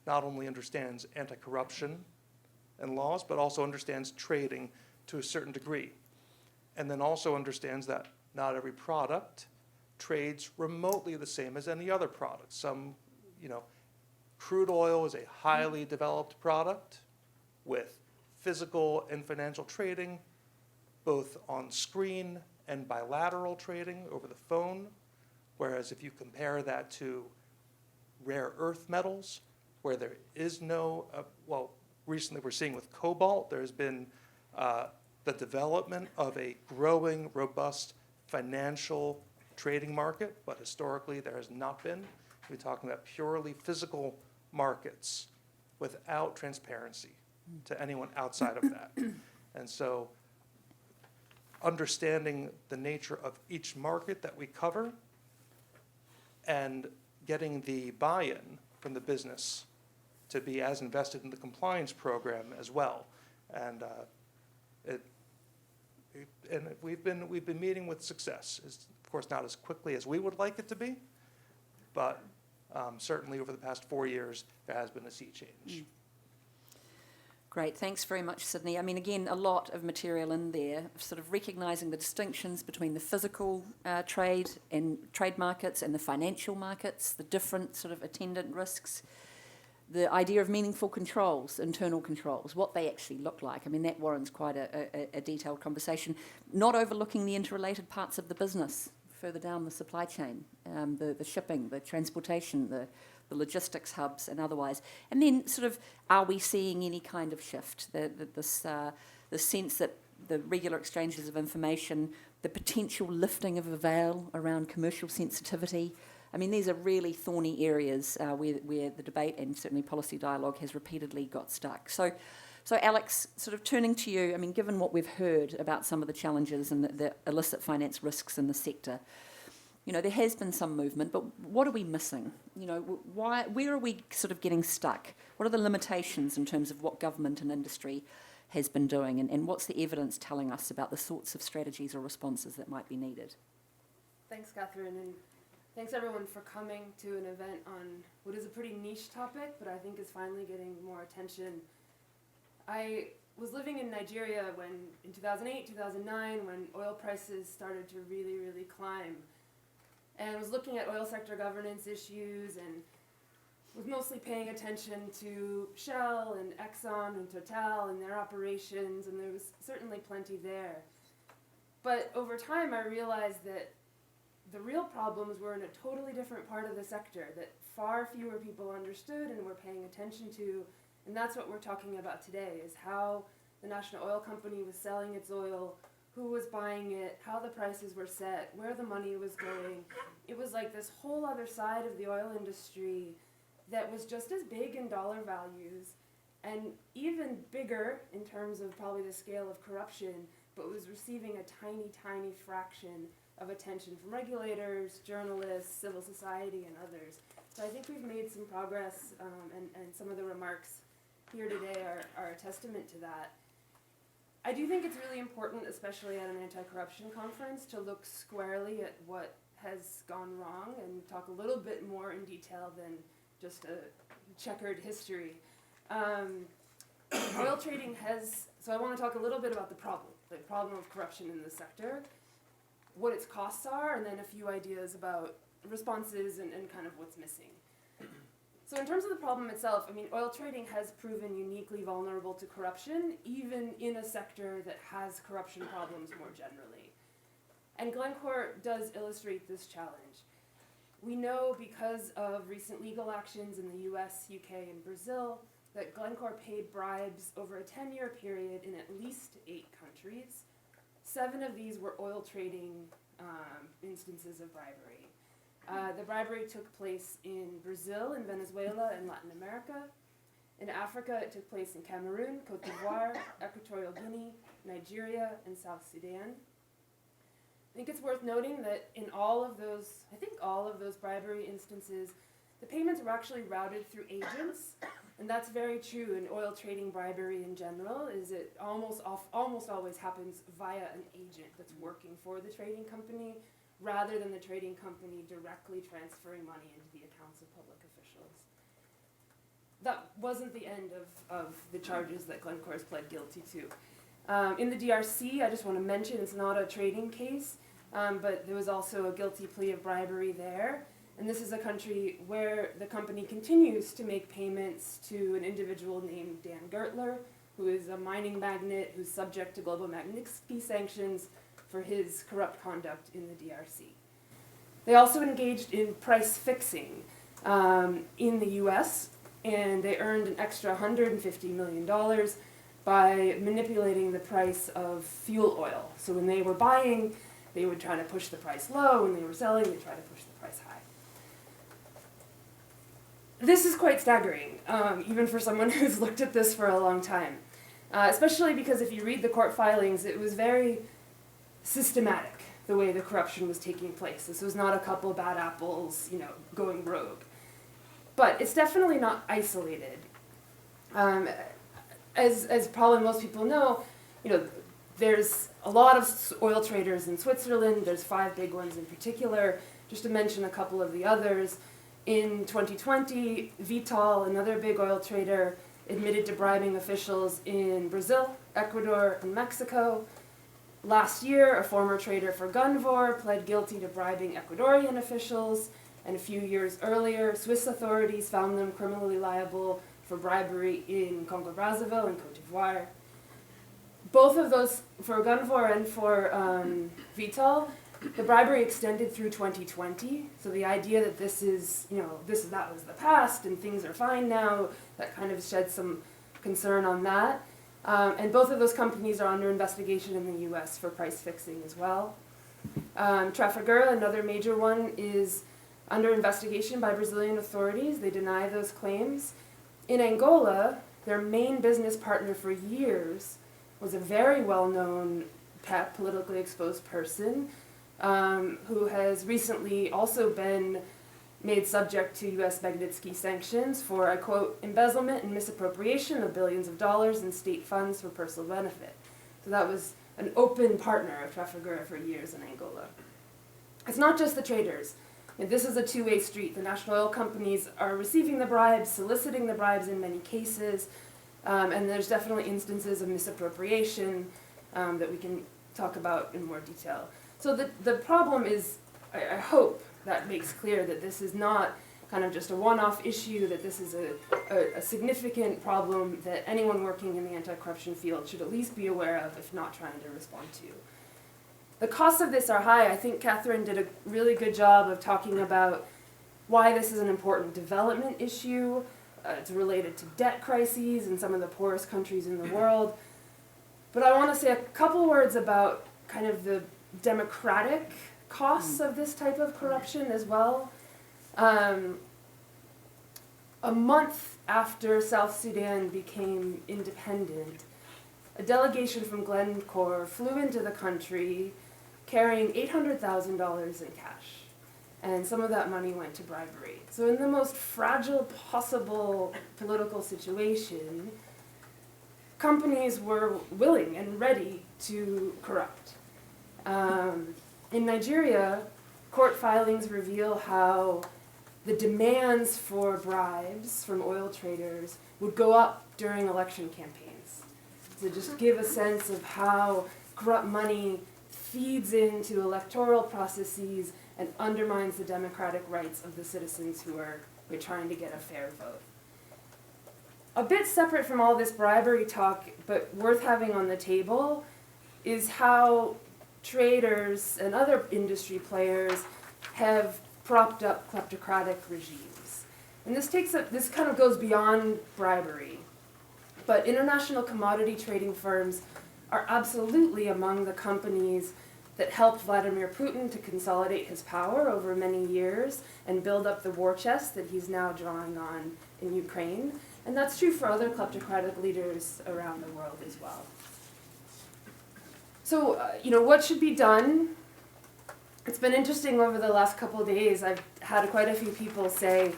not only understands anti-corruption and laws, but also understands trading to a certain degree. And then also understands that not every product trades remotely the same as any other product. Crude oil is a highly developed product with physical and financial trading, both on screen and bilateral trading over the phone. Whereas if you compare that to rare earth metals, where there is no, well, recently we're seeing with cobalt, there's been the development of a growing, robust financial trading market, but historically there has not been. We're talking about purely physical markets without transparency to anyone outside of that. And so understanding the nature of each market that we cover and getting the buy-in from the business to be as invested in the compliance program as well. And we've been meeting with success. It's, of course, not as quickly as we would like it to be, but certainly over the past 4 years, there has been a sea change. Great, thanks very much, Sidney. I mean, again, a lot of material in there, sort of recognising the distinctions between the physical trade markets and the financial markets, the different sort of attendant risks, the idea of meaningful controls, internal controls, what they actually look like. I mean, that warrants quite a detailed conversation, not overlooking the interrelated parts of the business further down the supply chain, the shipping, the transportation, the logistics hubs and otherwise. And then sort of, are we seeing any kind of shift? The sense that the regular exchanges of information, the potential lifting of a veil around commercial sensitivity. I mean, these are really thorny areas where the debate and certainly policy dialogue has repeatedly got stuck. So Alex, sort of turning to you, I mean, given what we've heard about some of the challenges and the illicit finance risks in the sector, you know, there has been some movement, but what are we missing? You know, where are we sort of getting stuck? What are the limitations in terms of what government and industry has been doing, and what's the evidence telling us about the sorts of strategies or responses that might be needed? Thanks, Catherine, and thanks everyone for coming to an event on what is a pretty niche topic, but I think is finally getting more attention. I was living in Nigeria in 2008, 2009, when oil prices started to really, really climb. And I was looking at oil sector governance issues and was mostly paying attention to Shell and Exxon and Total and their operations, and there was certainly plenty there. But over time I realized that the real problems were in a totally different part of the sector that far fewer people understood and were paying attention to, and that's what we're talking about today, is how the National Oil Company was selling its oil, who was buying it, how the prices were set, where the money was going. It was like this whole other side of the oil industry that was just as big in dollar values and even bigger in terms of probably the scale of corruption, but was receiving a tiny, tiny fraction of attention from regulators, journalists, civil society, and others. So I think we've made some progress, and some of the remarks here today are a testament to that. I do think it's really important, especially at an anti-corruption conference, to look squarely at what has gone wrong and talk a little bit more in detail than just a checkered history. Oil trading so I want to talk a little bit about the problem of corruption in the sector, what its costs are, and then a few ideas about responses and kind of what's missing. So in terms of the problem itself, I mean, oil trading has proven uniquely vulnerable to corruption, even in a sector that has corruption problems more generally. And Glencore does illustrate this challenge. We know because of recent legal actions in the US, UK, and Brazil that Glencore paid bribes over a 10-year period in at least 8 countries. 7 of these were oil trading instances of bribery. The bribery took place in Brazil, in Venezuela, and Latin America. In Africa, it took place in Cameroon, Cote d'Ivoire, Equatorial Guinea, Nigeria, and South Sudan. I think it's worth noting that in all of those bribery instances, the payments were actually routed through agents, and that's very true in oil trading bribery in general, is it almost always happens via an agent that's working for the trading company, rather than the trading company directly transferring money into the accounts of public officials. That wasn't the end of the charges that Glencore has pled guilty to. In the DRC, I just want to mention, it's not a trading case, but there was also a guilty plea of bribery there. And this is a country where the company continues to make payments to an individual named Dan Gertler, who is a mining magnate who's subject to global Magnitsky sanctions for his corrupt conduct in the DRC. They also engaged in price fixing in the US, and they earned an extra $150 million by manipulating the price of fuel oil. So when they were buying, they would try to push the price low. When they were selling, they try to push the price high. This is quite staggering, even for someone who's looked at this for a long time. Especially because if you read the court filings, it was very systematic, the way the corruption was taking place. This was not a couple bad apples, going rogue. But it's definitely not isolated. As probably most people know, there's a lot of oil traders in Switzerland. There's 5 big ones in particular. Just to mention a couple of the others, in 2020, Vital, another big oil trader, admitted to bribing officials in Brazil, Ecuador, and Mexico. Last year, a former trader for Glencore pled guilty to bribing Ecuadorian officials, and a few years earlier, Swiss authorities found them criminally liable for bribery in Congo-Brazzaville and Cote d'Ivoire. Both of those, for Glencore and for Vital, the bribery extended through 2020. So the idea that that was the past and things are fine now, that kind of sheds some concern on that. And both of those companies are under investigation in the US for price fixing as well. Trafigura, another major one, is under investigation by Brazilian authorities. They deny those claims. In Angola, their main business partner for years was a very well-known politically exposed person who has recently also been made subject to U.S. Magnitsky sanctions for, I quote, embezzlement and misappropriation of billions of dollars in state funds for personal benefit. So that was an open partner of Trafigura for years in Angola. It's not just the traders. This is a two-way street. The national oil companies are receiving the bribes, soliciting the bribes in many cases, and there's definitely instances of misappropriation that we can talk about in more detail. So the problem is, I hope that makes clear that this is not kind of just a one-off issue, that this is a significant problem that anyone working in the anti-corruption field should at least be aware of, if not trying to respond to. The costs of this are high. I think Catherine did a really good job of talking about why this is an important development issue. It's related to debt crises in some of the poorest countries in the world. But I want to say a couple words about kind of the democratic costs of this type of corruption as well. A month after South Sudan became independent, a delegation from Glencore flew into the country carrying $800,000 in cash. And some of that money went to bribery. So in the most fragile possible political situation, companies were willing and ready to corrupt. In Nigeria, court filings reveal how the demands for bribes from oil traders would go up during election campaigns. To just give a sense of how corrupt money feeds into electoral processes and undermines the democratic rights of the citizens who are trying to get a fair vote. A bit separate from all this bribery talk, but worth having on the table, is how traders and other industry players have propped up kleptocratic regimes. And this kind of goes beyond bribery. But international commodity trading firms are absolutely among the companies that helped Vladimir Putin to consolidate his power over many years and build up the war chest that he's now drawing on in Ukraine. And that's true for other kleptocratic leaders around the world as well. So, what should be done? It's been interesting over the last couple of days. I've had quite a few people say,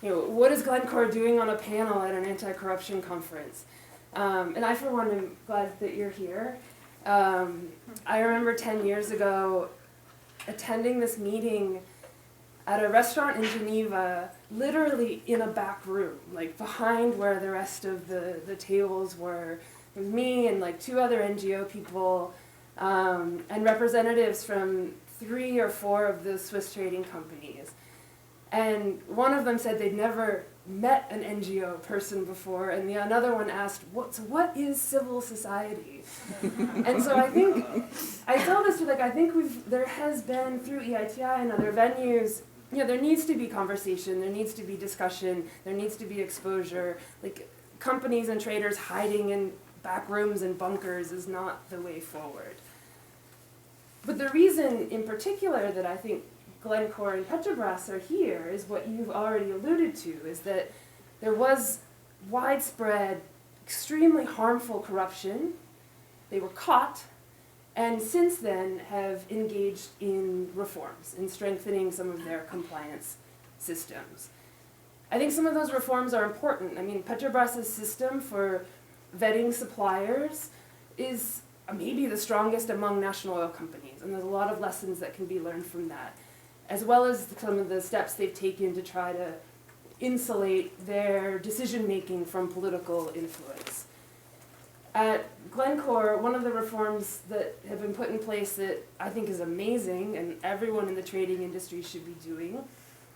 what is Glencore doing on a panel at an anti-corruption conference? And I, for one, am glad that you're here. I remember 10 years ago attending this meeting at a restaurant in Geneva, literally in a back room, like behind where the rest of the tables were. It was me and like 2 other NGO people and representatives from 3 or 4 of the Swiss trading companies. And one of them said they'd never met an NGO person before, and another one asked, what is civil society? And so I tell this to, like, I think there has been, through EITI and other venues, there needs to be conversation, there needs to be discussion, there needs to be exposure. Like, companies and traders hiding in back rooms and bunkers is not the way forward. But the reason in particular that I think Glencore and Petrobras are here is what you've already alluded to, is that there was widespread, extremely harmful corruption. They were caught, and since then have engaged in reforms, in strengthening some of their compliance systems. I think some of those reforms are important. I mean, Petrobras' system for vetting suppliers is maybe the strongest among national oil companies, and there's a lot of lessons that can be learned from that, as well as some of the steps they've taken to try to insulate their decision-making from political influence. At Glencore, one of the reforms that have been put in place that I think is amazing and everyone in the trading industry should be doing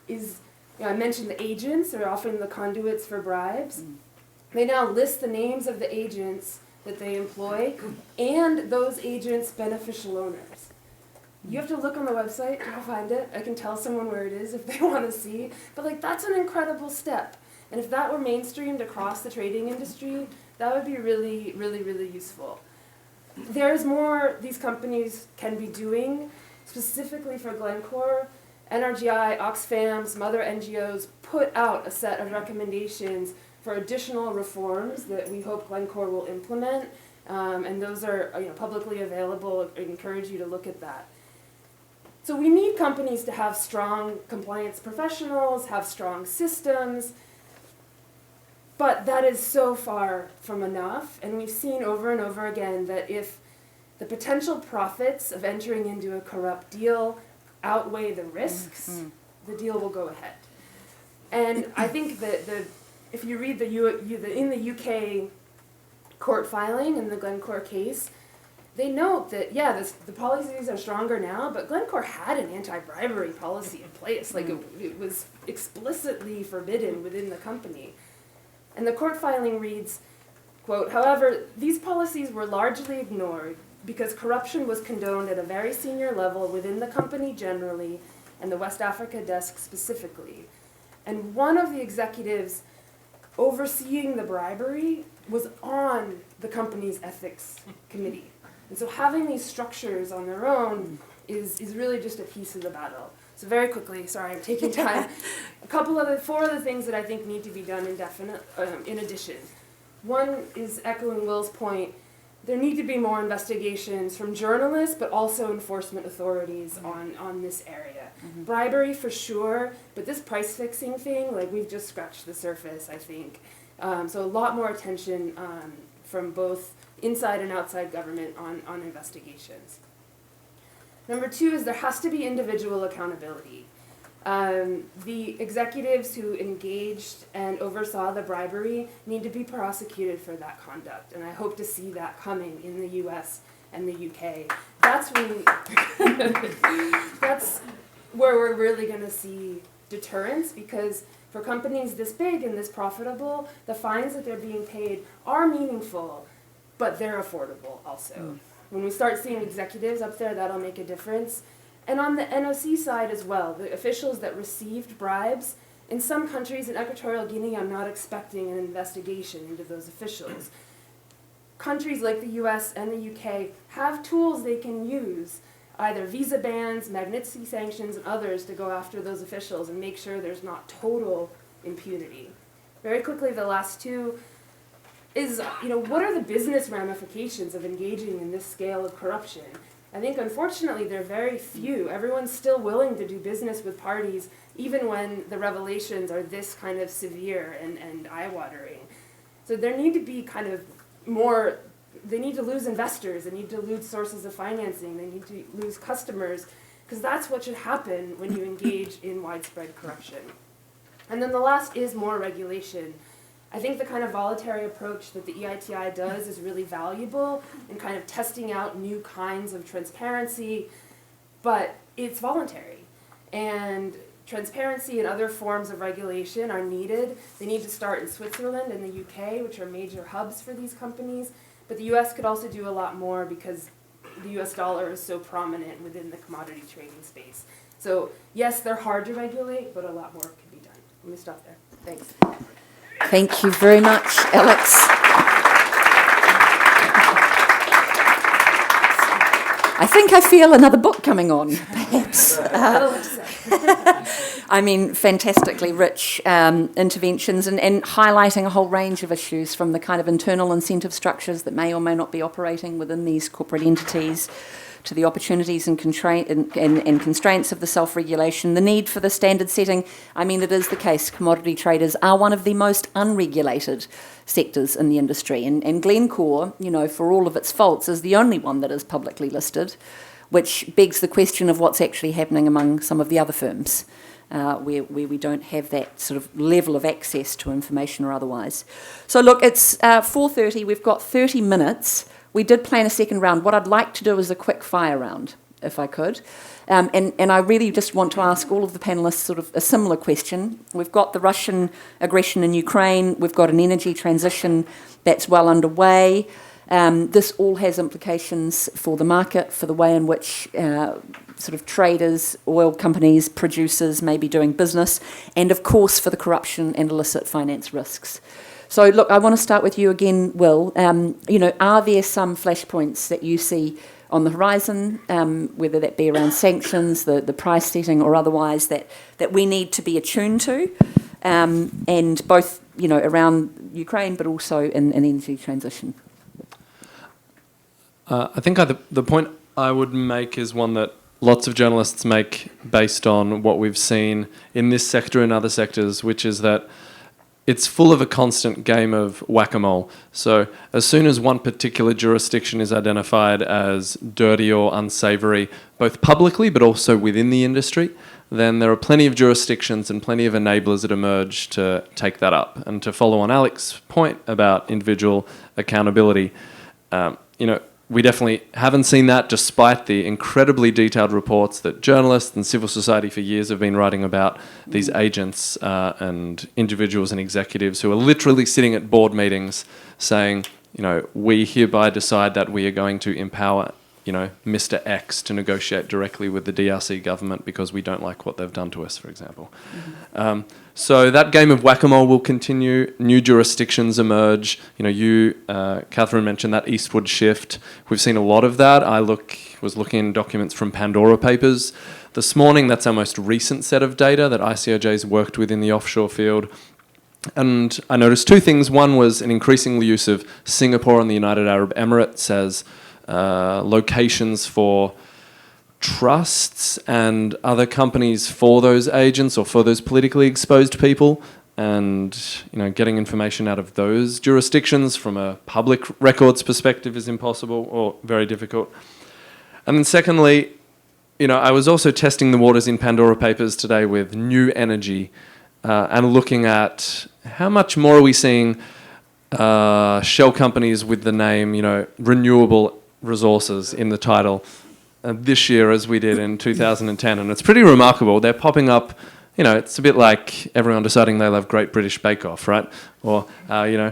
is, I mentioned the agents are often the conduits for bribes. They now list the names of the agents that they employ and those agents' beneficial owners. You have to look on the website to find it. I can tell someone where it is if they want to see. But like, that's an incredible step. And if that were mainstreamed across the trading industry, that would be really, really, really useful. There's more these companies can be doing, specifically for Glencore. NRGI, Oxfam, some other NGOs put out a set of recommendations for additional reforms that we hope Glencore will implement. And those are publicly available. I encourage you to look at that. So we need companies to have strong compliance professionals, have strong systems, but that is so far from enough. And we've seen over and over again that if the potential profits of entering into a corrupt deal outweigh the risks, the deal will go ahead. And I think that if you read in the UK court filing in the Glencore case, they note that, the policies are stronger now, but Glencore had an anti-bribery policy in place. Like, it was explicitly forbidden within the company. And the court filing reads, quote, however, these policies were largely ignored because corruption was condoned at a very senior level within the company generally and the West Africa desk specifically. And one of the executives overseeing the bribery was on the company's ethics committee. And so having these structures on their own is really just a piece of the battle. So very quickly, sorry, I'm taking time. Four other things that I think need to be done in addition. One is echoing Will's point. There need to be more investigations from journalists, but also enforcement authorities on this area. Bribery for sure, but this price fixing thing, like, we've just scratched the surface, I think. So a lot more attention from both inside and outside government on investigations. Number two is there has to be individual accountability. The executives who engaged and oversaw the bribery need to be prosecuted for that conduct, and I hope to see that coming in the US and the UK. That's where we're really going to see deterrence, because for companies this big and this profitable, the fines that they're being paid are meaningful, but they're affordable also. When we start seeing executives up there, that'll make a difference. And on the NOC side as well, the officials that received bribes, in some countries, in Equatorial Guinea, I'm not expecting an investigation into those officials. Countries like the US and the UK have tools they can use, either visa bans, Magnitsky sanctions, and others, to go after those officials and make sure there's not total impunity. Very quickly, the last two is, what are the business ramifications of engaging in this scale of corruption? I think, unfortunately, there are very few. Everyone's still willing to do business with parties, even when the revelations are this kind of severe and eye-watering. So there need to be kind of more, they need to lose investors, they need to lose sources of financing, they need to lose customers, because that's what should happen when you engage in widespread corruption. And then the last is more regulation. I think the kind of voluntary approach that the EITI does is really valuable in kind of testing out new kinds of transparency, but it's voluntary. And transparency and other forms of regulation are needed. They need to start in Switzerland and the UK, which are major hubs for these companies. But the US could also do a lot more because the US dollar is so prominent within the commodity trading space. So yes, they're hard to regulate, but a lot more can be done. Let me stop there. Thanks. Thank you very much, Alex. I think I feel another book coming on, perhaps. I mean, fantastically rich interventions and highlighting a whole range of issues, from the kind of internal incentive structures that may or may not be operating within these corporate entities, to the opportunities and constraints of the self-regulation, the need for the standard setting. I mean, it is the case commodity traders are one of the most unregulated sectors in the industry. And Glencore, you know, for all of its faults, is the only one that is publicly listed, which begs the question of what's actually happening among some of the other firms, where we don't have that sort of level of access to information or otherwise. So look, it's 4:30, we've got 30 minutes. We did plan a second round. What I'd like to do is a quick fire round, if I could. And I really just want to ask all of the panellists sort of a similar question. We've got the Russian aggression in Ukraine. We've got an energy transition that's well underway. This all has implications for the market, for the way in which sort of traders, oil companies, producers may be doing business, and of course for the corruption and illicit finance risks. So look, I want to start with you again, Will. You know, are there some flashpoints that you see on the horizon, whether that be around sanctions, the price setting or otherwise, that we need to be attuned to, and both, you know, around Ukraine but also in energy transition? I think the point I would make is one that lots of journalists make based on what we've seen in this sector and other sectors, which is that it's full of a constant game of whack-a-mole. So as soon as one particular jurisdiction is identified as dirty or unsavoury, both publicly but also within the industry, then there are plenty of jurisdictions and plenty of enablers that emerge to take that up. And to follow on Alex's point about individual accountability, you know, we definitely haven't seen that, despite the incredibly detailed reports that journalists and civil society for years have been writing about these agents and individuals and executives who are literally sitting at board meetings saying, you know, we hereby decide that we are going to empower, you know, Mr. X to negotiate directly with the DRC government because we don't like what they've done to us, for example. So that game of whack-a-mole will continue. New jurisdictions emerge. You know, Catherine mentioned that eastward shift. We've seen a lot of that. I was looking in documents from Pandora Papers this morning. That's our most recent set of data that ICIJ's worked with in the offshore field. And I noticed two things. One was an increasing use of Singapore and the United Arab Emirates as locations for trusts and other companies for those agents or for those politically exposed people, and, you know, getting information out of those jurisdictions from a public records perspective is impossible or very difficult. And then secondly, you know, I was also testing the waters in Pandora Papers today with new energy and looking at how much more are we seeing shell companies with the name, you know, renewable resources in the title this year as we did in 2010, and it's pretty remarkable. They're popping up, you know, it's a bit like everyone deciding they love Great British Bake Off, right? Or, you know,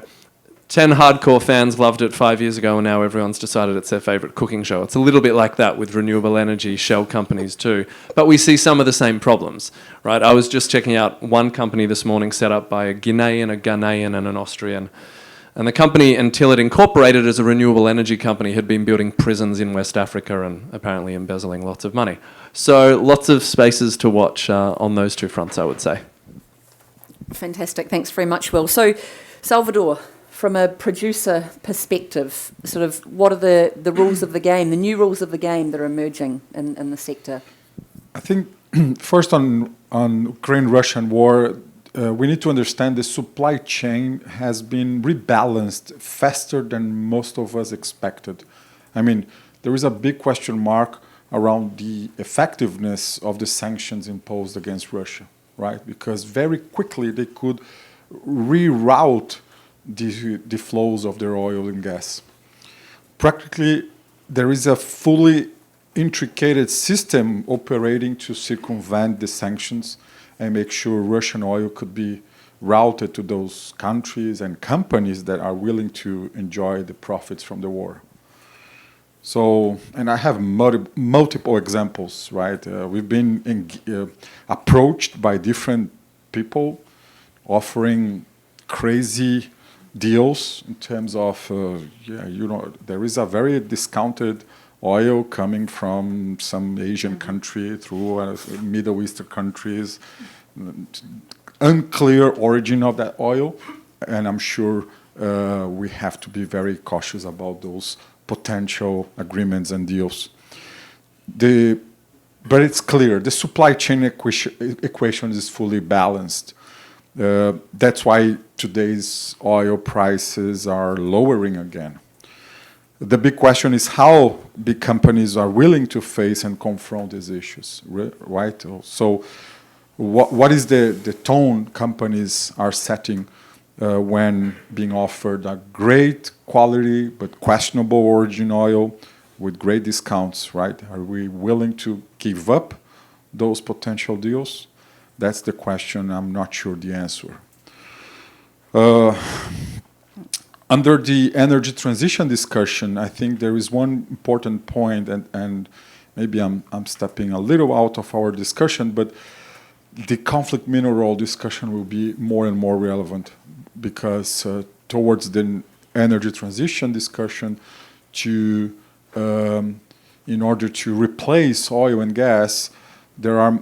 10 hardcore fans loved it 5 years ago and now everyone's decided it's their favourite cooking show. It's a little bit like that with renewable energy shell companies too. But we see some of the same problems, right? I was just checking out one company this morning set up by a Guinean, a Ghanaian and an Austrian. And the company, until it incorporated as a renewable energy company, had been building prisons in West Africa and apparently embezzling lots of money. So lots of spaces to watch on those two fronts, I would say. Fantastic. Thanks very much, Will. So, Salvador, from a producer perspective, sort of what are the rules of the game, the new rules of the game that are emerging in the sector? I think first on Ukraine-Russian war, we need to understand the supply chain has been rebalanced faster than most of us expected. I mean, there is a big question mark around the effectiveness of the sanctions imposed against Russia, right? Because very quickly they could reroute the flows of their oil and gas. Practically, there is a fully intricate system operating to circumvent the sanctions. and make sure Russian oil could be routed to those countries and companies that are willing to enjoy the profits from the war. So, and I have multiple examples, right? We've been approached by different people offering crazy deals in terms of, there is a very discounted oil coming from some Asian country through Middle Eastern countries, unclear origin of that oil, and I'm sure we have to be very cautious about those potential agreements and deals. But it's clear, the supply chain equation is fully balanced. That's why today's oil prices are lowering again. The big question is how big companies are willing to face and confront these issues, right? So what is the tone companies are setting when being offered a great quality but questionable origin oil with great discounts, right? Are we willing to give up those potential deals? That's the question. I'm not sure the answer. Under the energy transition discussion, I think there is one important point, and maybe I'm stepping a little out of our discussion, but the conflict mineral discussion will be more and more relevant because towards the energy transition discussion, in order to replace oil and gas, there are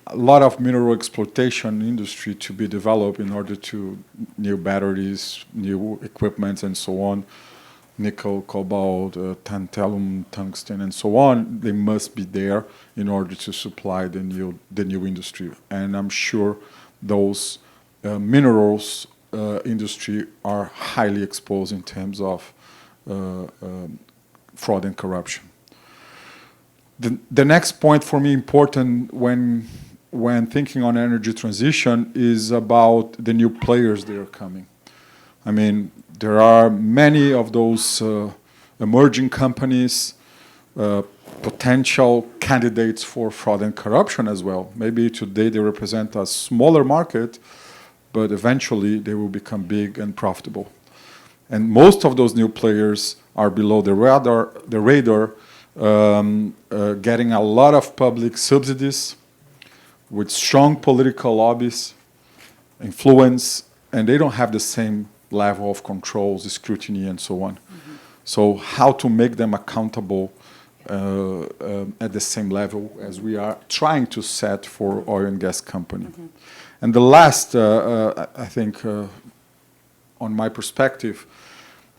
a lot of mineral exploitation industry to be developed in order to new batteries, new equipment, and so on. Nickel, cobalt, tantalum, tungsten, and so on. They must be there in order to supply the new industry. And I'm sure those minerals industry are highly exposed in terms of fraud and corruption. The next point for me important when thinking on energy transition is about the new players that are coming. I mean, there are many of those emerging companies, potential candidates for fraud and corruption as well. Maybe today they represent a smaller market, but eventually they will become big and profitable. And most of those new players are below the radar, getting a lot of public subsidies with strong political lobbies, influence, and they don't have the same level of controls, scrutiny, and so on. Mm-hmm. So how to make them accountable at the same level as we are trying to set for oil and gas company. Mm-hmm. And the last, I think, on my perspective,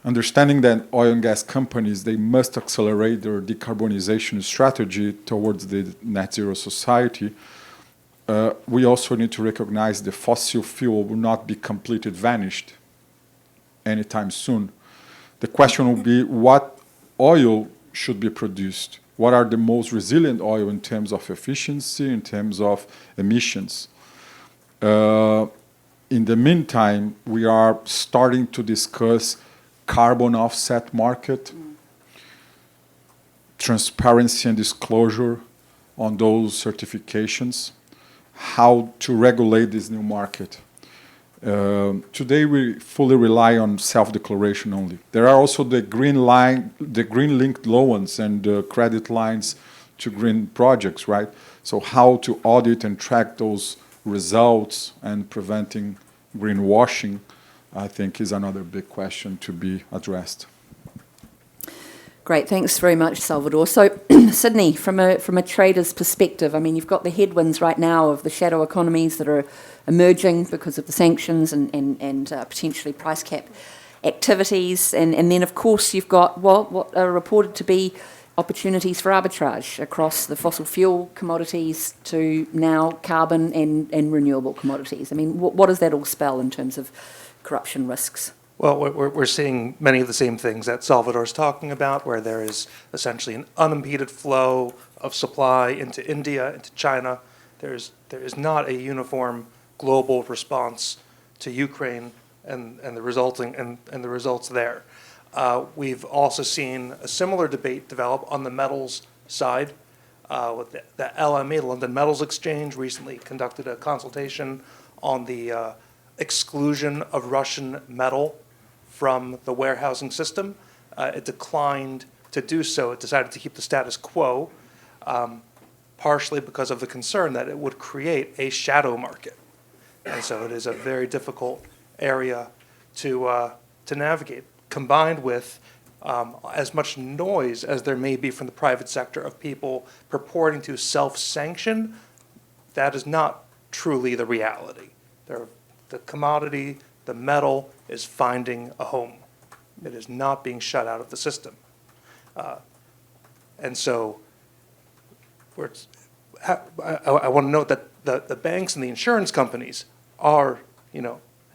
understanding that oil and gas companies, they must accelerate their decarbonization strategy towards the net zero society. We also need to recognize the fossil fuel will not be completely vanished anytime soon. The question will be what oil should be produced? What are the most resilient oil in terms of efficiency, in terms of emissions? In the meantime, we are starting to discuss carbon offset market, transparency and disclosure on those certifications, how to regulate this new market. Today we fully rely on self-declaration only. There are also the green linked loans and credit lines to green projects, right? So how to audit and track those results and preventing greenwashing, I think, is another big question to be addressed. Great, thanks very much, Salvador. So, Sydney, from a trader's perspective, I mean, you've got the headwinds right now of the shadow economies that are emerging because of the sanctions and potentially price cap activities, and then, of course, you've got what are reported to be opportunities for arbitrage across the fossil fuel commodities to now carbon and renewable commodities. I mean, what does that all spell in terms of corruption risks? Well, we're seeing many of the same things that Salvador's talking about, where there is essentially an unimpeded flow of supply into India, into China. There is not a uniform global response to Ukraine and the results there. We've also seen a similar debate develop on the metals side. with the LME, the London Metals Exchange, recently conducted a consultation on the exclusion of Russian metal from the warehousing system. It declined to do so. It decided to keep the status quo, partially because of the concern that it would create a shadow market. And so it is a very difficult area to navigate, combined with as much noise as there may be from the private sector of people purporting to self-sanction. That is not truly the reality. The commodity, the metal, is finding a home. It is not being shut out of the system. And so I want to note that the banks and the insurance companies are,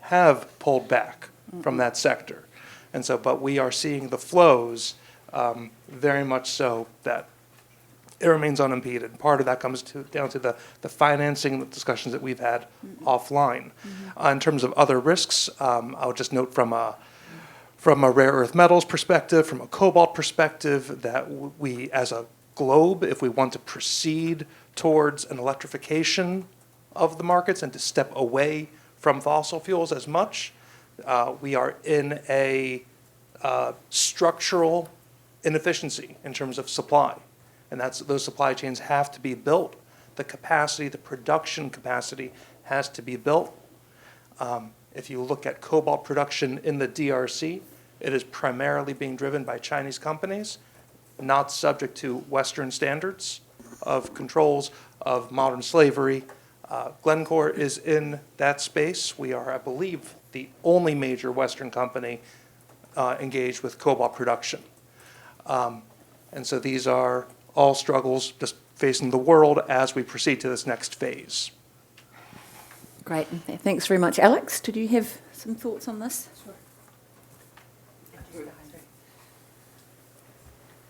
have pulled back from that sector. And so, but we are seeing the flows very much so that it remains unimpeded. Part of that comes down to the financing, the discussions that we've had offline. In terms of other risks, I'll just note from a rare earth metals perspective, from a cobalt perspective, that we as a globe, if we want to proceed towards an electrification of the markets and to step away from fossil fuels as much, we are in a structural inefficiency in terms of supply. And those supply chains have to be built. The capacity, the production capacity has to be built. If you look at cobalt production in the DRC, it is primarily being driven by Chinese companies, not subject to Western standards of controls of modern slavery. Glencore is in that space. We are, I believe, the only major Western company engaged with cobalt production. And so these are all struggles just facing the world as we proceed to this next phase. Great. Thanks very much. Alex, did you have some thoughts on this? Sure.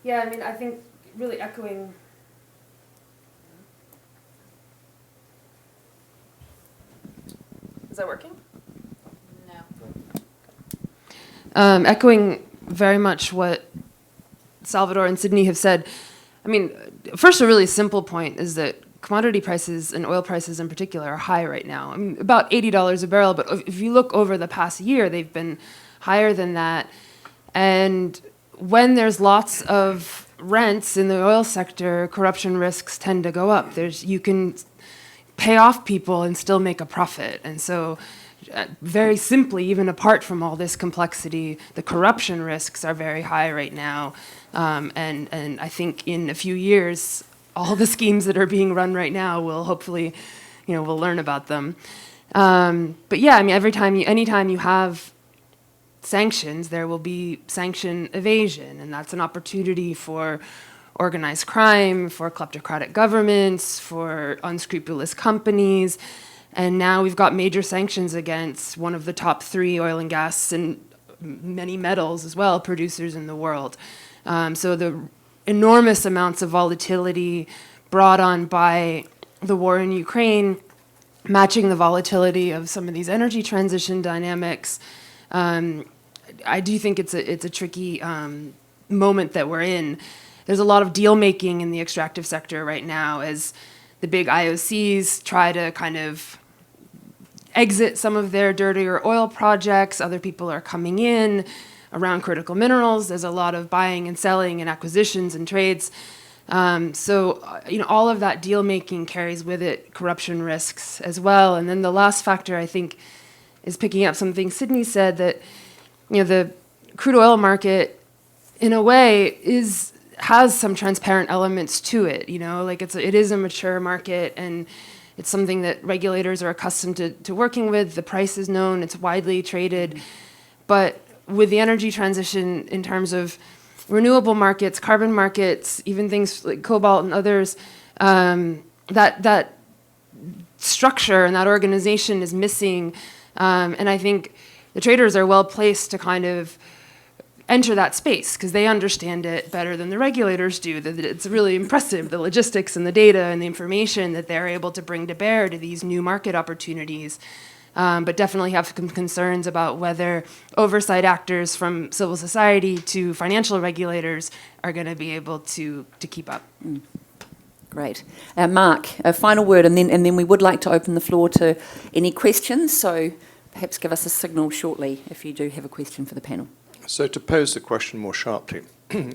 Yeah, I mean, I think really echoing. Is that working? No. Echoing very much what Salvador and Sidney have said. I mean, first, a really simple point is that commodity prices and oil prices in particular are high right now. I mean, about $80 a barrel, but if you look over the past year, they've been higher than that. And when there's lots of rents in the oil sector, corruption risks tend to go up. You can pay off people and still make a profit. And so very simply, even apart from all this complexity, the corruption risks are very high right now. And I think in a few years, all the schemes that are being run right now will hopefully, we'll learn about them. But yeah, I mean, anytime you have sanctions, there will be sanction evasion, and that's an opportunity for organized crime, for kleptocratic governments, for unscrupulous companies. And now we've got major sanctions against one of the top 3 oil and gas and many metals as well producers in the world. So the enormous amounts of volatility brought on by the war in Ukraine, matching the volatility of some of these energy transition dynamics, I do think it's a tricky moment that we're in. There's a lot of deal making in the extractive sector right now as the big IOCs try to kind of exit some of their dirtier oil projects. Other people are coming in around critical minerals. There's a lot of buying and selling and acquisitions and trades. So all of that deal making carries with it corruption risks as well. And then the last factor, I think, is picking up something Sidney said, that the crude oil market, in a way, has some transparent elements to it. It is a mature market, and it's something that regulators are accustomed to working with. The price is known, it's widely traded. But with the energy transition in terms of renewable markets, carbon markets, even things like cobalt and others, that structure and that organization is missing. And I think the traders are well placed to kind of enter that space because they understand it better than the regulators do. That it's really impressive, the logistics and the data and the information that they're able to bring to bear to these new market opportunities. But definitely have some concerns about whether oversight actors from civil society to financial regulators are going to be able to keep up. Great. Mark, a final word, and then we would like to open the floor to any questions. So perhaps give us a signal shortly if you do have a question for the panel. So to pose the question more sharply,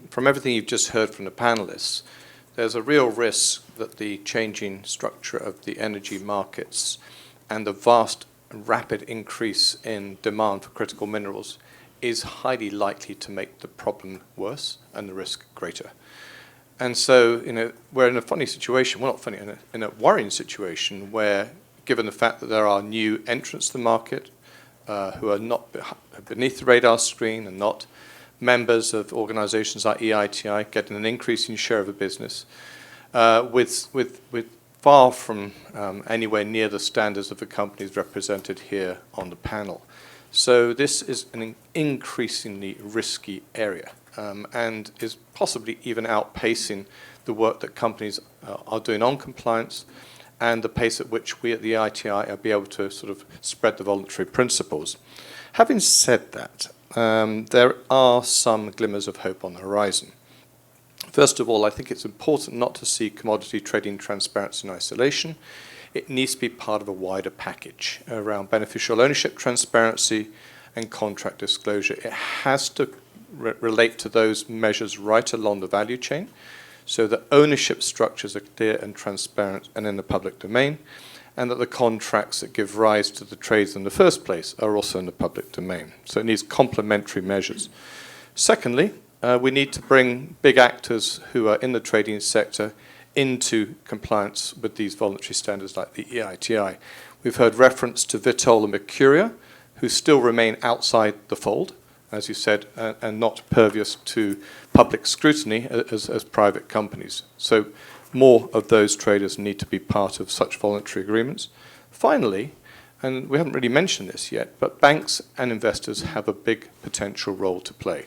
from everything you've just heard from the panelists, there's a real risk that the changing structure of the energy markets and the vast and rapid increase in demand for critical minerals is highly likely to make the problem worse and the risk greater. And so, we're in a funny situation, well, not funny, in a worrying situation where, given the fact that there are new entrants to the market who are not beneath the radar screen and not members of organizations like EITI, getting an increasing share of the business, with far from anywhere near the standards of the companies represented here on the panel. So this is an increasingly risky area. And is possibly even outpacing the work that companies are doing on compliance and the pace at which we at the ITI are be able to sort of spread the voluntary principles. Having said that, there are some glimmers of hope on the horizon. First of all, I think it's important not to see commodity trading transparency in isolation. It needs to be part of a wider package around beneficial ownership transparency and contract disclosure. It has to relate to those measures right along the value chain so that ownership structures are clear and transparent and in the public domain, and that the contracts that give rise to the trades in the first place are also in the public domain. So it needs complementary measures. Secondly, we need to bring big actors who are in the trading sector into compliance with these voluntary standards like the EITI. We've heard reference to Vitol and Mercuria, who still remain outside the fold, as you said, and not pervious to public scrutiny as private companies. So more of those traders need to be part of such voluntary agreements. Finally, and we haven't really mentioned this yet, but banks and investors have a big potential role to play.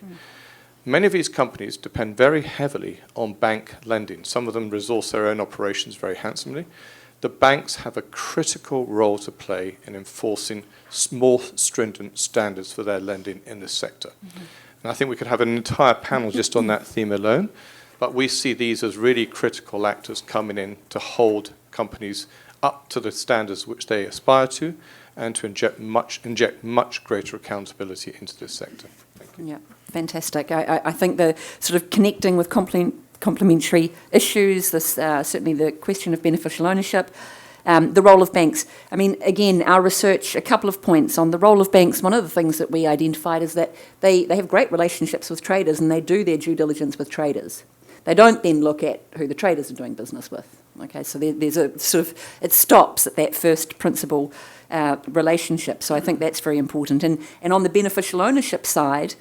Many of these companies depend very heavily on bank lending. Some of them resource their own operations very handsomely. The banks have a critical role to play in enforcing more stringent standards for their lending in this sector. And I think we could have an entire panel just on that theme alone, but we see these as really critical actors coming in to hold companies up to the standards which they aspire to and to inject much greater accountability into this sector. Thank you. Yeah, fantastic. I think the sort of connecting with complementary issues, this certainly the question of beneficial ownership, the role of banks. I mean, again, our research, a couple of points on the role of banks. One of the things that we identified is that they have great relationships with traders and they do their due diligence with traders. They don't then look at who the traders are doing business with. Okay, so there's a sort of, it stops at that first principal relationship. So I think that's very important. And on the beneficial ownership side,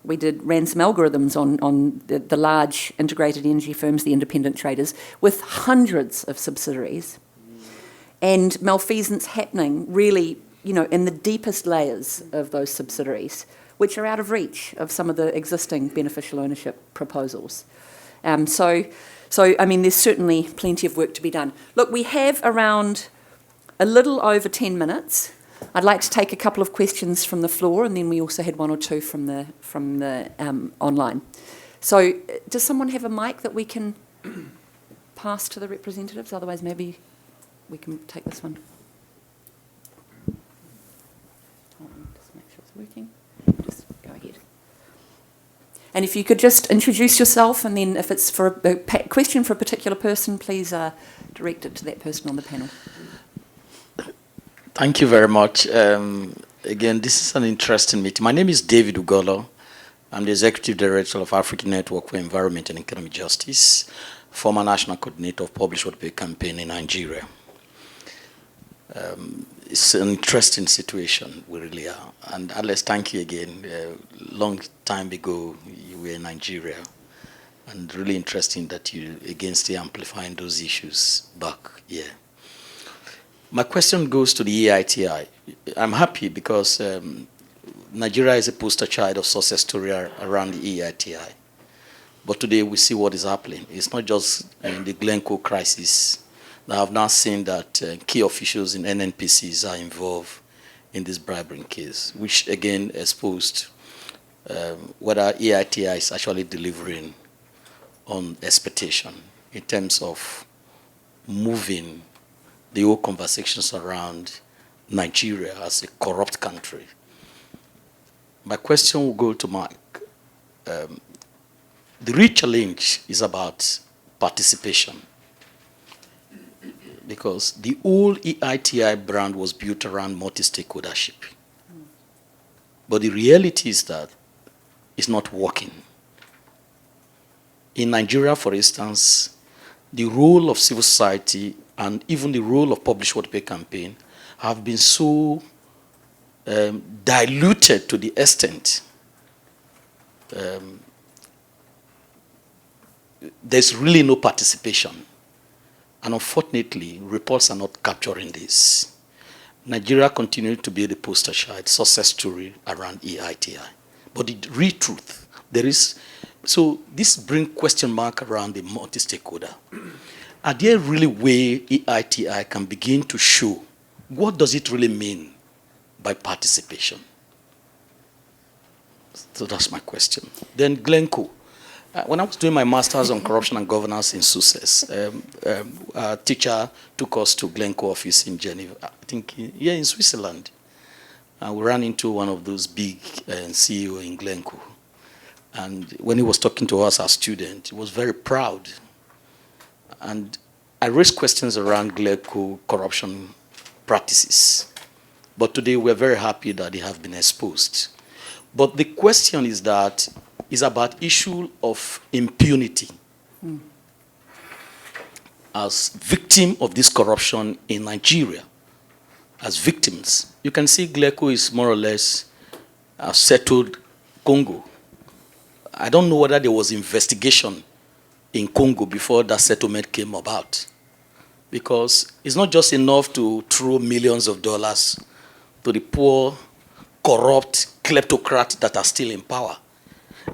we ran some algorithms on the large integrated energy firms, the independent traders, with hundreds of subsidiaries, and malfeasance happening really, in the deepest layers of those subsidiaries, which are out of reach of some of the existing beneficial ownership proposals. So I mean, there's certainly plenty of work to be done. Look, we have around a little over 10 minutes. I'd like to take a couple of questions from the floor, and then we also had one or two from the online. So does someone have a mic that we can pass to the representatives? Otherwise, maybe we can take this one. Hold on, just make sure it's working. Just go ahead. And if you could just introduce yourself, and then if it's for a question for a particular person, please direct it to that person on the panel. Thank you very much. Again, this is an interesting meeting. My name is David Ugolo. I'm the Executive Director of African Network for Environment and Economic Justice, former National Coordinator of Publish What Pay campaign in Nigeria. It's an interesting situation, we really are. And Analyst, thank you again. Long time ago, you were in Nigeria. And really interesting that you again stay amplifying those issues back here. My question goes to the EITI. I'm happy because Nigeria is a poster child of success story around the EITI. But today we see what is happening. It's not just the Glencore crisis. Now I've now seen that key officials in NNPCs are involved in this bribery case, which again exposed whether EITI is actually delivering on expectation in terms of moving the whole conversations around Nigeria as a corrupt country. My question will go to Mark. The real challenge is about participation, because the whole EITI brand was built around multi-stakeholdership. But the reality is that it's not working. In Nigeria, for instance, the role of civil society and even the role of Publish What Pay campaign have been so diluted to the extent there's really no participation. And unfortunately, reports are not capturing this. Nigeria continues to be the poster child success story around EITI. But the real truth, there is, so this brings question mark around the multi-stakeholder. Are there really way EITI can begin to show what does it really mean by participation? So that's my question. Then Glencore. When I was doing my master's on corruption and governance in Sussex, a teacher took us to Glencore office in Geneva, I think here in Switzerland. We ran into one of those big CEO in Glencore. And when he was talking to us as students, he was very proud. And I raised questions around Glencore corruption practices. But today we're very happy that they have been exposed. But the question is that is about issue of impunity. As victim of this corruption in Nigeria, as victims, you can see Glencore is more or less settled Congo. I don't know whether there was investigation in Congo before that settlement came about, because it's not just enough to throw millions of dollars to the poor, corrupt kleptocrats that are still in power.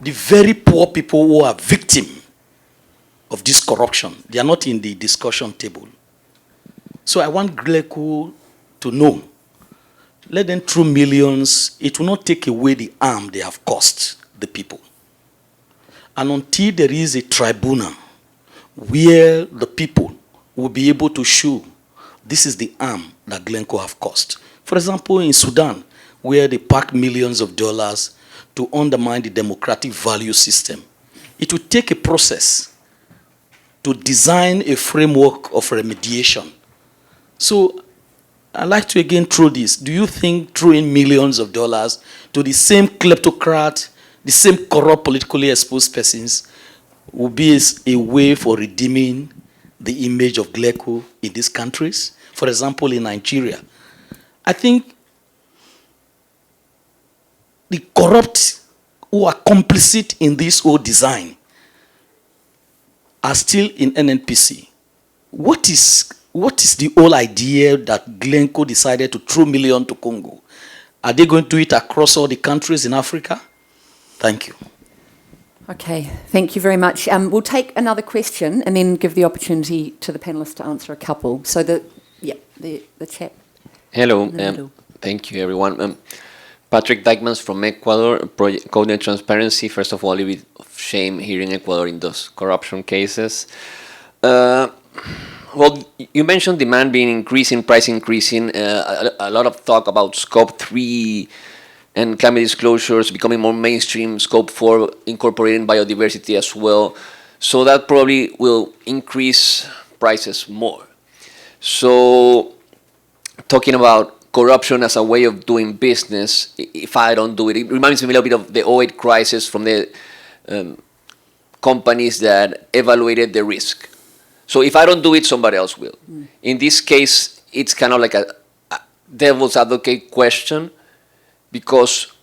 The very poor people who are victim of this corruption, they are not in the discussion table. So I want Glencore to know, let them throw millions, it will not take away the harm they have caused the people. And until there is a tribunal where the people will be able to show this is the harm that Glencore have caused. For example, in Sudan, where they pack millions of dollars to undermine the democratic value system, it will take a process to design a framework of remediation. So I'd like to again throw this. Do you think throwing millions of dollars to the same kleptocrat, the same corrupt politically exposed persons will be a way for redeeming the image of Glencore in these countries? For example, in Nigeria, I think the corrupt who are complicit in this whole design are still in NNPC. What is the whole idea that Glencore decided to throw millions to Congo? Are they going to do it across all the countries in Africa? Thank you. Okay, thank you very much. We'll take another question and then give the opportunity to the panelists to answer a couple. So the chat. Hello, in the middle. thank you everyone. Patrick Dijkmans from Ecuador, Project Code and Transparency. First of all, a bit of shame here in Ecuador in those corruption cases. Well, you mentioned demand being increasing, price increasing, a lot of talk about Scope 3 and climate disclosures becoming more mainstream, Scope 4 incorporating biodiversity as well. So that probably will increase prices more. So talking about corruption as a way of doing business, if I don't do it, it reminds me a little bit of the 2008 crisis from the companies that evaluated the risk. So if I don't do it, somebody else will. In this case, it's kind of like a devil's advocate question, because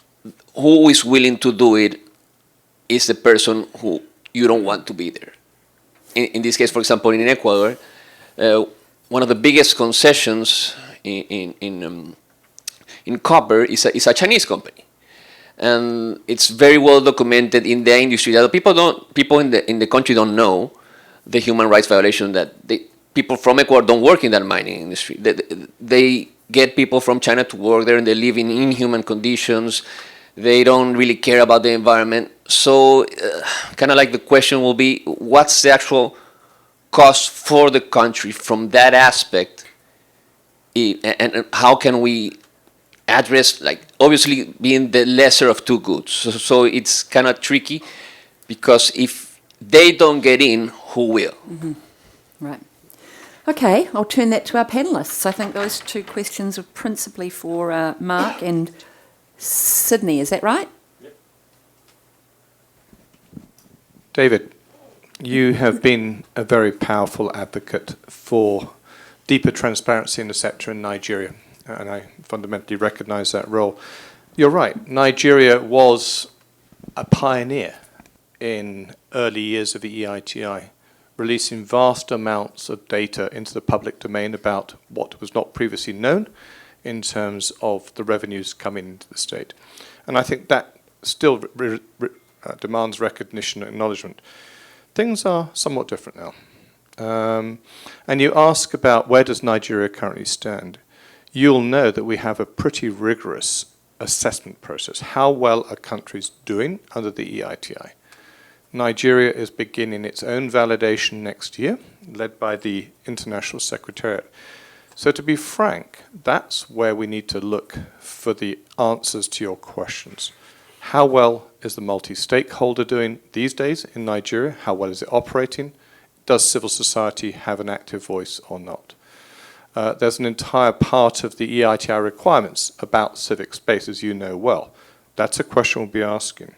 who is willing to do it is the person who you don't want to be there. In this case, for example, in Ecuador, one of the biggest concessions in copper is a Chinese company, and it's very well documented in the industry that people in the country don't know the human rights violation that people from Ecuador don't work in that mining industry. They get people from China to work there, and they live in inhuman conditions. They don't really care about the environment. So kind of like the question will be, what's the actual cost for the country from that aspect, and how can we address, like, obviously being the lesser of two goods. So it's kind of tricky, because if they don't get in, who will? Right. Okay, I'll turn that to our panellists. I think those two questions are principally for Mark and Sidney. Is that right? David, you have been a very powerful advocate for deeper transparency in the sector in Nigeria, and I fundamentally recognize that role. You're right, Nigeria was a pioneer in early years of the EITI, releasing vast amounts of data into the public domain about what was not previously known in terms of the revenues coming into the state. And I think that still demands recognition and acknowledgement. Things are somewhat different now. And you ask about where does Nigeria currently stand. You'll know that we have a pretty rigorous assessment process. How well are countries doing under the EITI? Nigeria is beginning its own validation next year, led by the International Secretariat. So to be frank, that's where we need to look for the answers to your questions. How well is the multi-stakeholder doing these days in Nigeria? How well is it operating? Does civil society have an active voice or not? There's an entire part of the EITI requirements about civic space, as you know well. That's a question we'll be asking.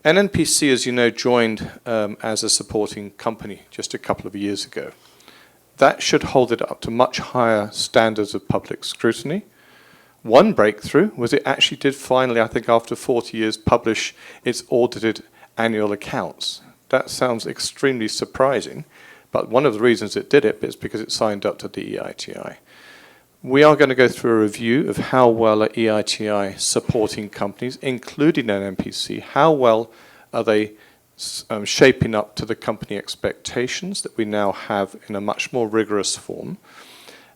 NNPC, as you know, joined as a supporting company just a couple of years ago. That should hold it up to much higher standards of public scrutiny. One breakthrough was it actually did finally, I think after 40 years, publish its audited annual accounts. That sounds extremely surprising, but one of the reasons it did it is because it signed up to the EITI. We are going to go through a review of how well are EITI supporting companies, including NNPC. How well are they shaping up to the company expectations that we now have in a much more rigorous form?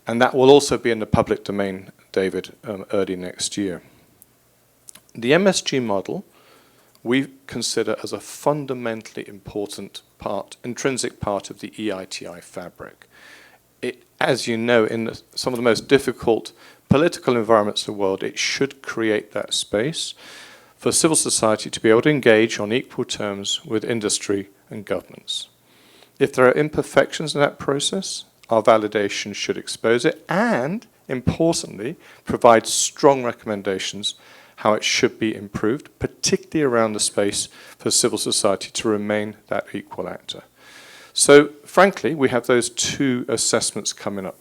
And that will also be in the public domain, David, early next year. The MSG model we consider as a fundamentally important part, intrinsic part of the EITI fabric. As you know, in some of the most difficult political environments in the world, it should create that space for civil society to be able to engage on equal terms with industry and governments. If there are imperfections in that process, our validation should expose it and, importantly, provide strong recommendations how it should be improved, particularly around the space for civil society to remain that equal actor. So, frankly, we have those two assessments coming up.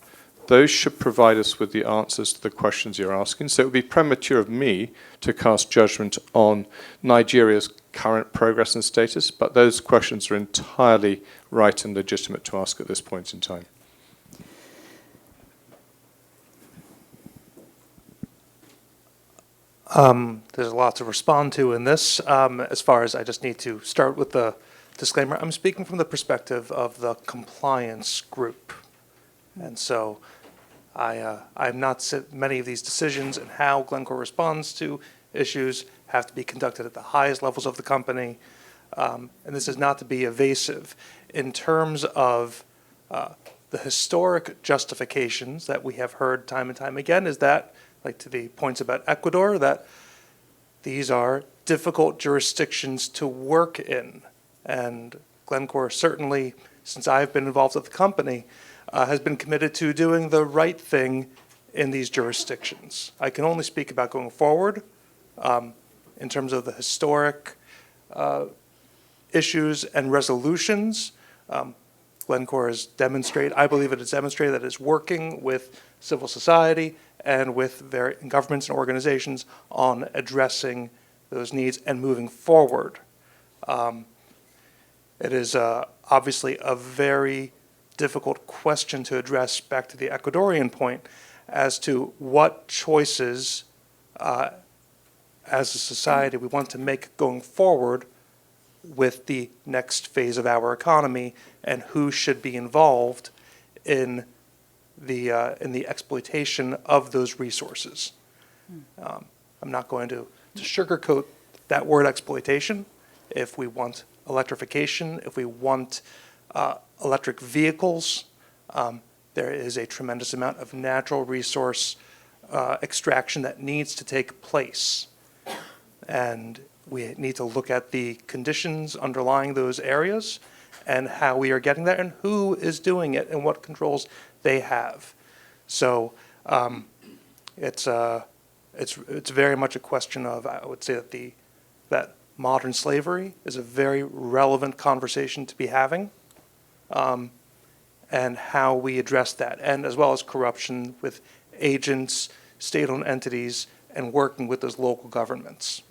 Those should provide us with the answers to the questions you're asking. So it would be premature of me to cast judgment on Nigeria's current progress and status, but those questions are entirely right and legitimate to ask at this point in time. There's a lot to respond to in this. As far as I just need to start with the disclaimer, I'm speaking from the perspective of the compliance group. And so I have not said many of these decisions and how Glencore responds to issues have to be conducted at the highest levels of the company. And this is not to be evasive. In terms of the historic justifications that we have heard time and time again, is that, like to the points about Ecuador, that these are difficult jurisdictions to work in. And Glencore certainly, since I've been involved with the company, has been committed to doing the right thing in these jurisdictions. I can only speak about going forward in terms of the historic issues and resolutions. Glencore has demonstrated, I believe it has demonstrated that it's working with civil society and with governments and organizations on addressing those needs and moving forward. It is obviously a very difficult question to address, back to the Ecuadorian point, as to what choices as a society we want to make going forward with the next phase of our economy and who should be involved in the exploitation of those resources. I'm not going to sugarcoat that word exploitation. If we want electrification, if we want electric vehicles. There is a tremendous amount of natural resource extraction that needs to take place. And we need to look at the conditions underlying those areas and how we are getting there and who is doing it and what controls they have. So it's very much a question of, I would say that modern slavery is a very relevant conversation to be having, and how we address that, and as well as corruption with agents, state-owned entities, and working with those local governments.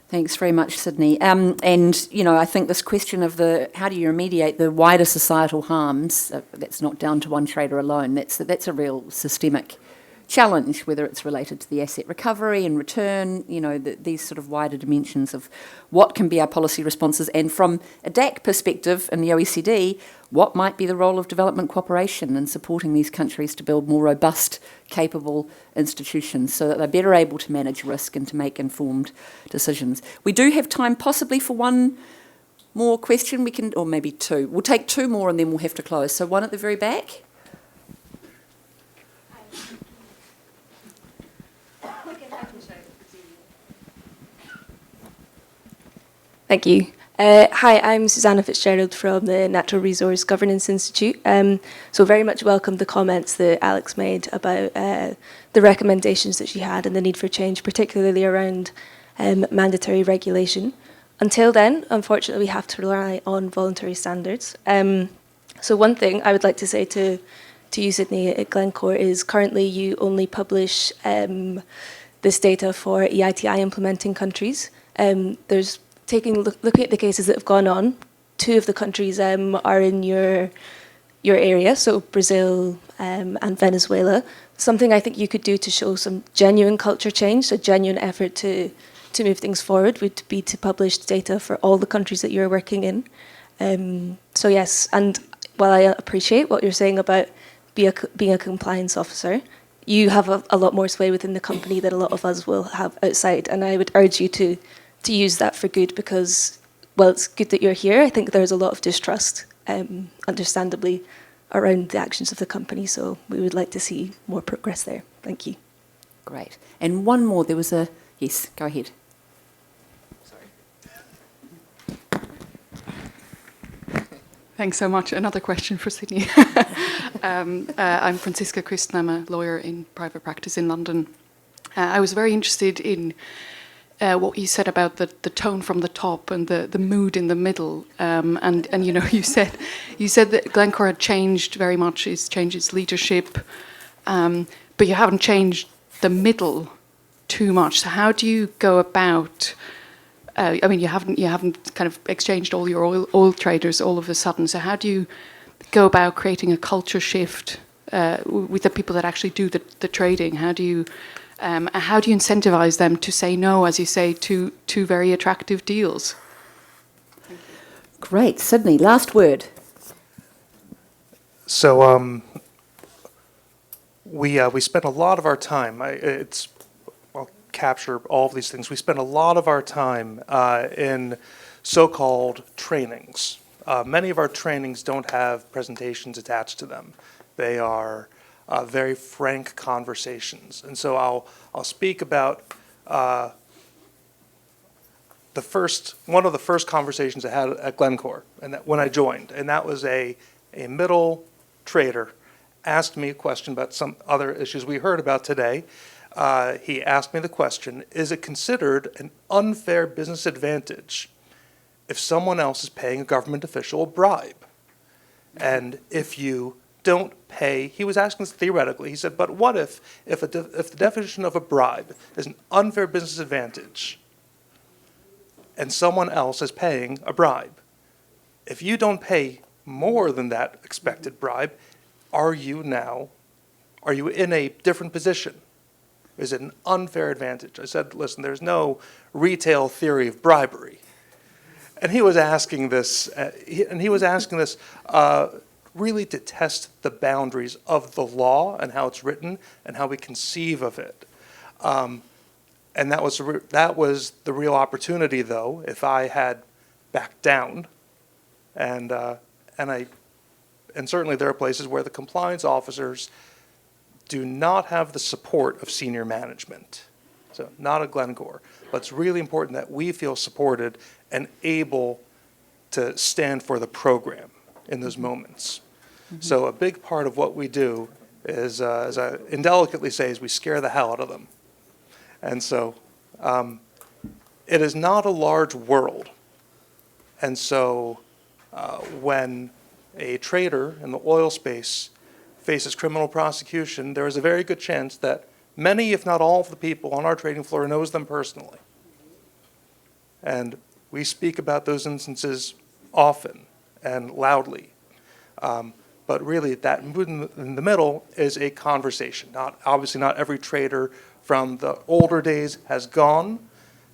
Thanks very much, Sidney. And, you know, I think this question of how do you remediate the wider societal harms, that's not down to one trader alone, that's a real systemic challenge, whether it's related to the asset recovery and return, you know, these sort of wider dimensions of what can be our policy responses. And from a DAC perspective in the OECD, what might be the role of development cooperation in supporting these countries to build more robust, capable institutions so that they're better able to manage risk and to make informed decisions. We do have time possibly for one more question, or maybe two. We'll take two more and then we'll have to close. So one at the very back. Thank you. Hi, I'm Susanna Fitzgerald from the Natural Resource Governance Institute. So very much welcome the comments that Alex made about the recommendations that she had and the need for change, particularly around mandatory regulation. Until then, unfortunately, we have to rely on voluntary standards. So one thing I would like to say to you, Sidney, at Glencore is currently you only publish this data for EITI implementing countries. Looking at the cases that have gone on, two of the countries are in your area, so Brazil and Venezuela. Something I think you could do to show some genuine culture change, a genuine effort to move things forward, would be to publish data for all the countries that you're working in. So yes, and while I appreciate what you're saying about being a compliance officer, you have a lot more sway within the company that a lot of us will have outside, and I would urge you to use that for good, because, well, it's good that you're here. I think there's a lot of distrust, understandably, around the actions of the company, so we would like to see more progress there. Thank you. Great. And one more, there was yes, go ahead. Thanks so much. Another question for Sidney. I'm Francisca Christen. I'm a lawyer in private practice in London. I was very interested in what you said about the tone from the top and the mood in the middle. And you know, you said that Glencore had changed very much. It's changed its leadership, but you haven't changed the middle too much. So how do you go about? I mean, you haven't kind of exchanged all your oil traders all of a sudden. So how do you go about creating a culture shift with the people that actually do the trading? How do you incentivize them to say no, as you say, to very attractive deals? Great, Sidney. Last word. So we spent a lot of our time. I'll capture all of these things. We spend a lot of our time in so-called trainings. Many of our trainings don't have presentations attached to them. They are very frank conversations. And so I'll speak about one of the first conversations I had at Glencore, and that when I joined, and that was a middle trader asked me a question about some other issues we heard about today. He asked me the question, is it considered an unfair business advantage if someone else is paying a government official a bribe? And if you don't pay, he was asking this theoretically, he said, but what if the definition of a bribe is an unfair business advantage and someone else is paying a bribe? If you don't pay more than that expected bribe, are you in a different position? Is it an unfair advantage? I said, listen, there's no retail theory of bribery. And he was asking this, really to test the boundaries of the law and how it's written and how we conceive of it. And that was the real opportunity, though, if I had backed down And certainly there are places where the compliance officers do not have the support of senior management. So not at Glencore, but it's really important that we feel supported and able to stand for the program in those moments. So a big part of what we do is, as I indelicately say, is we scare the hell out of them. And so it is not a large world. And so when a trader in the oil space faces criminal prosecution, there is a very good chance that many, if not all, of the people on our trading floor knows them personally. And we speak about those instances often and loudly. But really, that in the middle is a conversation. Obviously, not every trader from the older days has gone,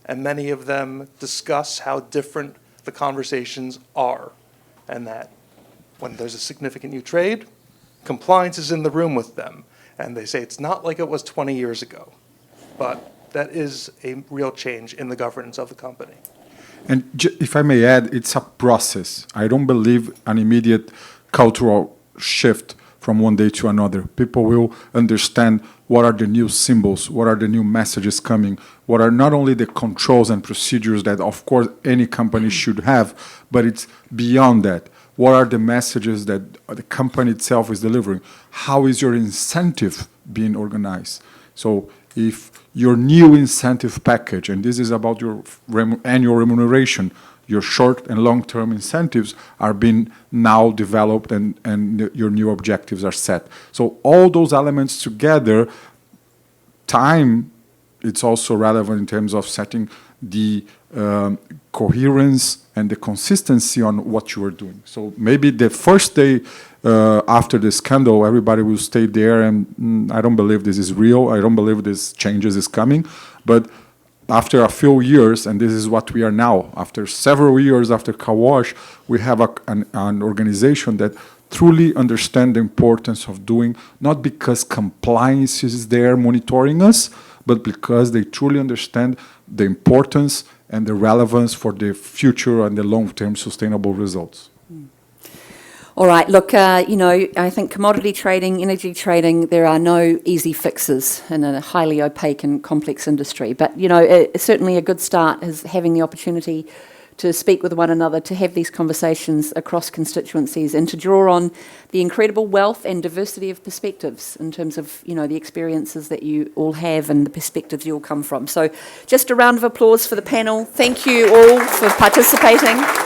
and many of them discuss how different the conversations are, and that when there's a significant new trade, compliance is in the room with them, and they say it's not like it was 20 years ago, but that is a real change in the governance of the company. And if I may add, it's a process. I don't believe an immediate cultural shift from one day to another. People will understand what are the new symbols, what are the new messages coming, what are not only the controls and procedures that, of course, any company should have, but it's beyond that. What are the messages that the company itself is delivering? How is your incentive being organized? So if your new incentive package, and this is about your annual remuneration, your short and long-term incentives are being now developed and your new objectives are set. So all those elements together, time, it's also relevant in terms of setting the coherence and the consistency on what you are doing. So maybe the first day after the scandal, everybody will stay there and I don't believe this is real, I don't believe this changes is coming, but after a few years, and this is what we are now, after several years after car wash, we have an organization that truly understands the importance of doing, not because compliance is there monitoring us, but because they truly understand the importance and the relevance for the future and the long-term sustainable results. All right, look, I think commodity trading, energy trading, there are no easy fixes in a highly opaque and complex industry. But, certainly a good start is having the opportunity to speak with one another, to have these conversations across constituencies and to draw on the incredible wealth and diversity of perspectives in terms of, the experiences that you all have and the perspectives you all come from. So just a round of applause for the panel. Thank you all for participating.